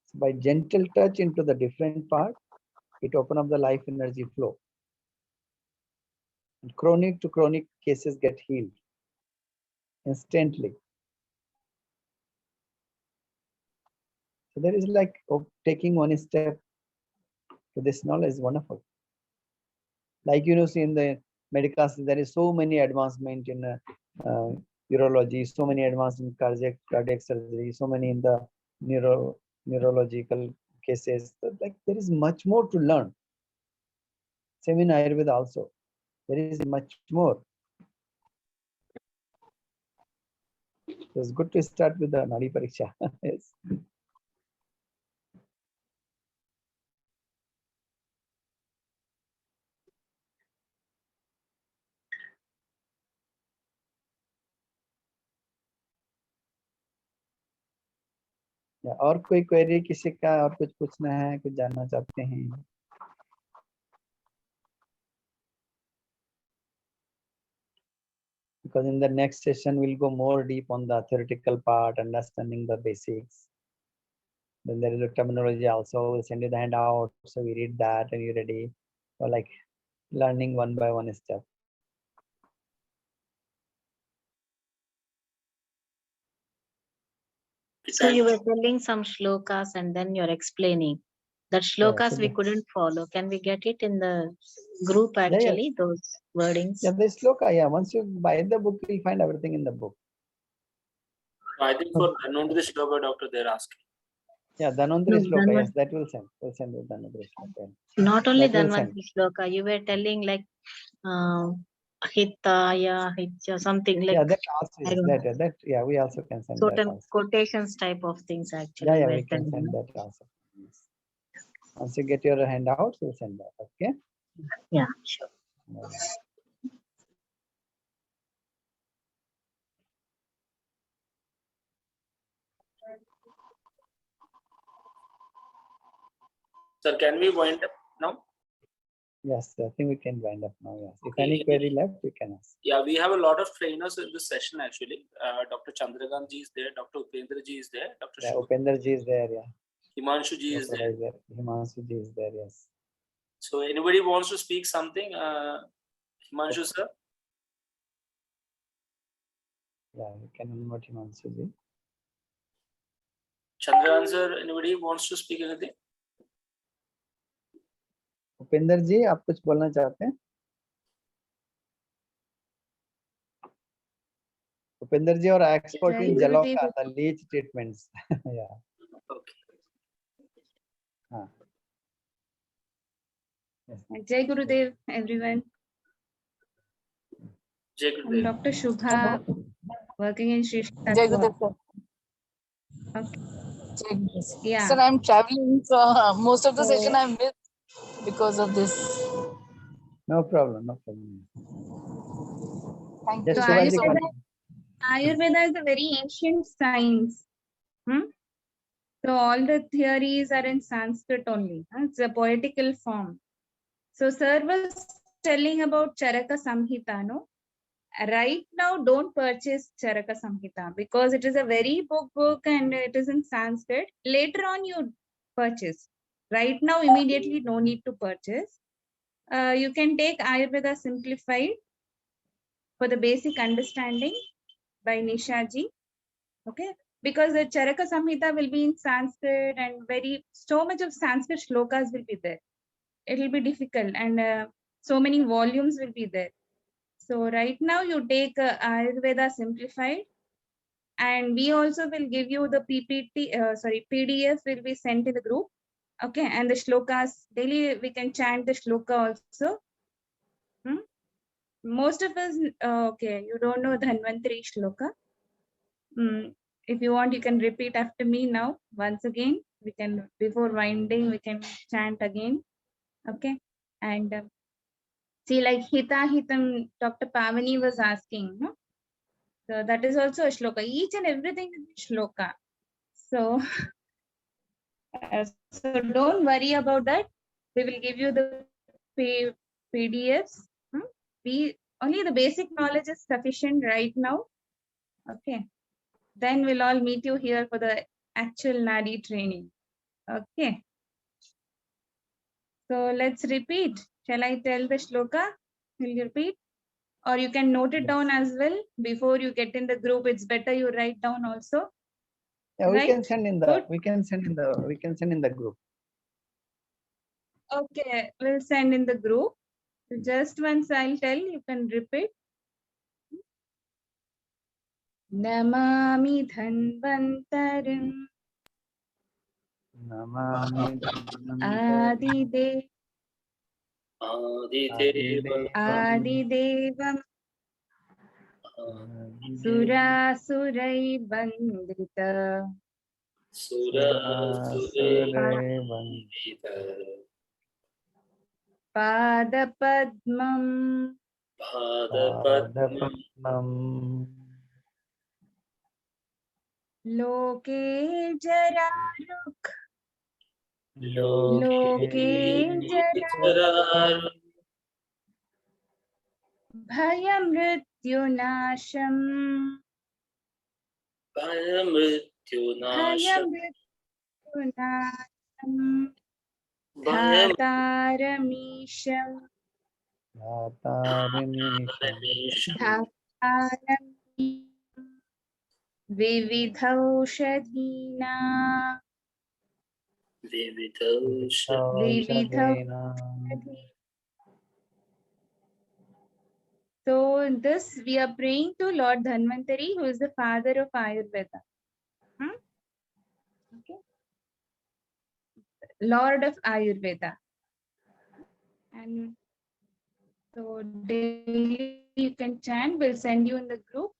So by gentle touch into the different part, it opens up the life energy flow. And chronic to chronic cases get healed instantly. So there is like taking one step to this knowledge is wonderful. Like see in the medical, there is so many advancement in urology, so many advanced in cardiac surgery, so many in the neurological cases. Like there is much more to learn. Same in Ayurveda also. There is much more. So it's good to start with the Nadi Pariksha. Yes. और कोई query किसी का और कुछ पूछना है, कुछ जानना चाहते हैं? Because in the next session we'll go more deep on the theoretical part, understanding the basics. Then there is a terminology also. We'll send you the handout, so we read that and you're ready. So like learning one by one step. So you were telling some shlokas and then you're explaining. That shlokas so we couldn't follow. Can we get it in the group actually, those wordings? Yeah, the shloka, once you buy the book, you'll find everything in the book. I think for Dhanvantari shloka, doctor, they're asking. Yeah, Dhanvantari shloka, yes, that will send. We'll send you Dhanvantari shloka. Not only Dhanvantari shloka, you were telling like Hitaya, Hitya, something like. Yeah, that also is that. Yeah, we also can send that certain also. quotations type of things actually. Yeah, we can send that also. Once you get your handouts, we'll send that. Okay. Yeah, sure. Sir, can we wind up now? Yes, I think we can wind up now. Yes. If any query left, you can ask. Yeah, we have a lot of trainers in this session actually. Dr. Chandrakant ji is there, Dr. Upendra ji is there, Dr. Upendra ji is there, yeah. Himanshu ji is there. Himanshu ji is there, yes. So anybody wants to speak something? Himanshu sir? Yeah, you can unmute Himanshu ji. Chandrakant sir, anybody wants to speak anything? Upendra जी, आप कुछ बोलना चाहते हैं? उपेंद्र जी और expert in jaloka, the leech treatments. Yeah. Okay. Yes. Jai Gurudev, everyone. Jai Gurudev. I'm Dr. Shubha, working in Sri Jai Gurudev, sir. Okay. Yeah. Sir, I'm traveling, so most of the session I missed because of this. No problem, no problem. Thank Yes, you. Ayurveda is a very ancient science. So all the theories are in Sanskrit only. It's a poetical form. So sir was telling about Charaka Samhita, no? right now don't purchase Charaka Samhita because it is a very book and it is in Sanskrit. Later on you purchase. Right now immediately no need to purchase. You can take Ayurveda Simplified for the basic understanding by Nisha ji. Okay, because the Charaka Samhita will be in Sanskrit and so much of Sanskrit shlokas will be there. It will be difficult and so many volumes will be there. So right now you take Ayurveda Simplified, and we also will give you the PDF will be sent in the group. Okay, and the shlokas daily we can chant the shloka also. Most of us, okay, you don't know Dhanvantari shloka. If you want, you can repeat after me now. Once again, we can, before winding, we can chant again. Okay, and see, like Hita Hitam, Dr. Pavani was asking, no? So that is also a shloka. Each and everything is shloka. So, so don't worry about that. We will give you the PDFs. Only the basic knowledge is sufficient right now. Okay. Then we'll all meet you here for the actual Nadi training. Okay. So let's repeat. Shall I tell the shloka? Will you repeat? Or you can note it down as well before you get in the group. It's better you write down also. Yeah, we right? can send in the group. Okay, we'll send in the group. Just once I'll tell, you can repeat. Namami Dhanvantarim Namami Adidevam Surasurai Bandita Padapadmam Loke Jararuk Loke Jararuk Bhayamrityunasham Bhayamrityunasham Dhataramisham Vividhaushadhina So in this we are praying to Lord Dhanvantari, who is the father of Ayurveda. Okay. Lord of Ayurveda. And so daily you can chant, we'll send you in the group.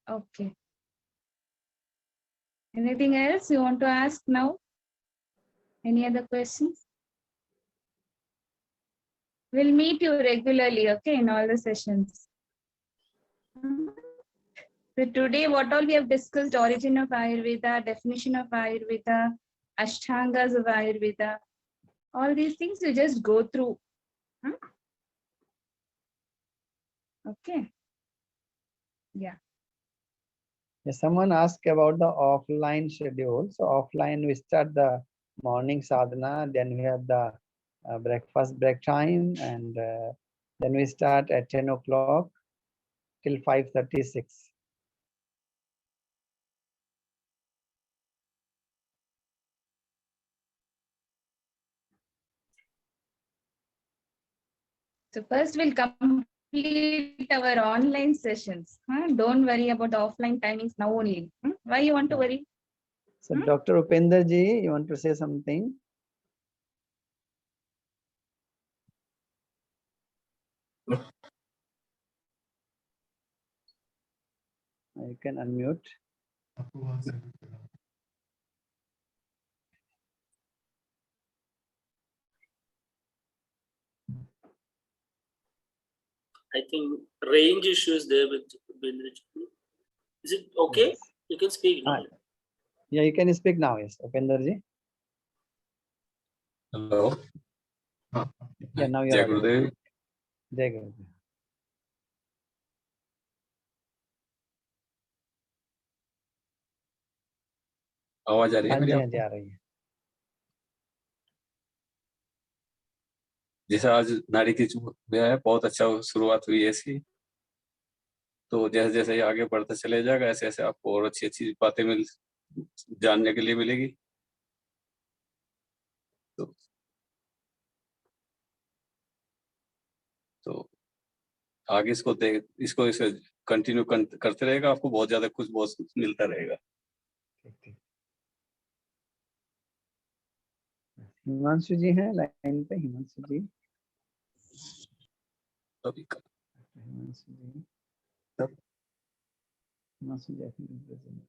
Okay. Anything else you want to ask now? Any other questions? We'll meet you regularly, okay, in all the sessions. So today, what all we have discussed: origin of Ayurveda, definition of Ayurveda, Ashtangas of Ayurveda. All these things you just go through. Okay. Yeah. Someone asked about the offline schedule. So offline, we start the morning sadhana, then we have the breakfast break time, and then we start at 10 o'clock till 5:36. So first we'll complete our online sessions. Don't worry about the offline timings now only. Why you want to worry? So Dr. Upender ji, you want to say something? You can unmute. I think range issues there with is it okay? Yes. You can speak now. Yeah, you can speak now, yes, Upender ji. Hello. Yeah, now you're audible. Jai Gurudev. आवाज आ रही है हाँ मेरी जी, हाँ आपको? जी, आ रही है। जैसे आज नाड़ी की जो है बहुत अच्छा शुरुआत हुई है इसकी। तो जैसे जैसे ये आगे बढ़ते चले जाएगा ऐसे ऐसे आपको और अच्छी अच्छी बातें जानने के लिए मिलेगी। तो आगे इसको इसे कंटिन्यू करते रहेगा, आपको बहुत ज्यादा बहुत कुछ मिलता रहेगा। हिमांशु जी हैं लाइन पे? हिमांशु जी, अभी हिमांशु जी, तब हिमांशु जी, I think is present.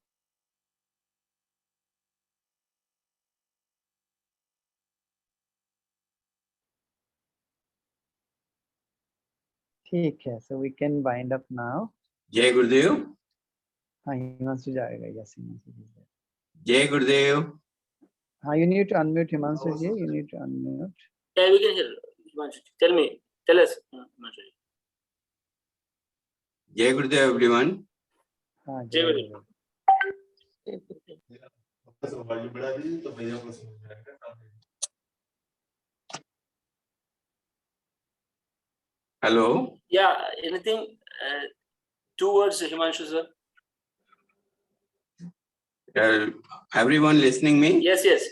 ठीक है, so we can wind up now. जय गुरुदेव। हाँ, हिमांशु जाएगा। यस, हिमांशु जी। जय गुरुदेव। हाँ, you need to unmute Himanshu ji. You need to unmute. Yeah, we can hear. Himanshu, tell us, Himanshu. जय गुरुदेव एवरीवन। हाँ, जय जय गुरुदेव। Hello. Yeah, anything? 2 words, Himanshu sir. Everyone listening me? Yes, yes.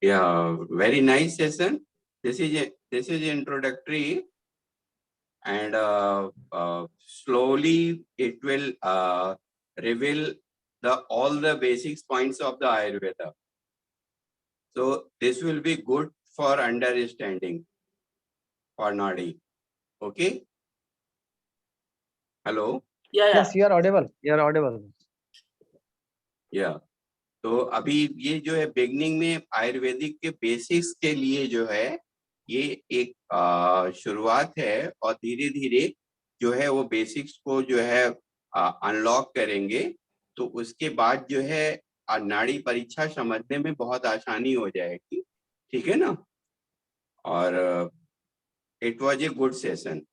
Yeah, very nice session. This is introductory, and slowly it will reveal all the basics points of the Ayurveda. So this will be good for understanding for Nadi. Okay. Hello. Yeah. Yes, you are audible. You are audible. Yeah. तो अभी ये जो है beginning में आयुर्वेदिक के basics के लिए जो है ये एक शुरुआत है, और धीरे धीरे जो है वो बेसिक्स को जो है अनलॉक करेंगे, तो उसके बाद जो है नाड़ी परीक्षा समझने में बहुत आसानी हो जाएगी। ठीक है ना? और it was a good session.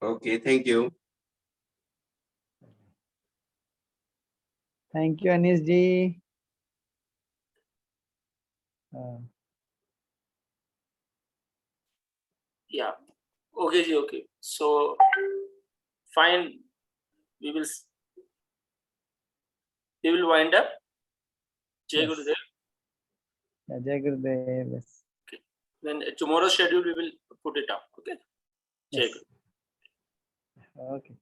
Okay, thank you. Thank you, Anis ji. Yeah. Okay, ji, okay. So fine. We will wind up. Jai Yes. Gurudev. Yeah, Jai Gurudev. Yes. Okay. Then tomorrow's schedule we will put it up. Okay. Jai Yes. Gurudev. Okay.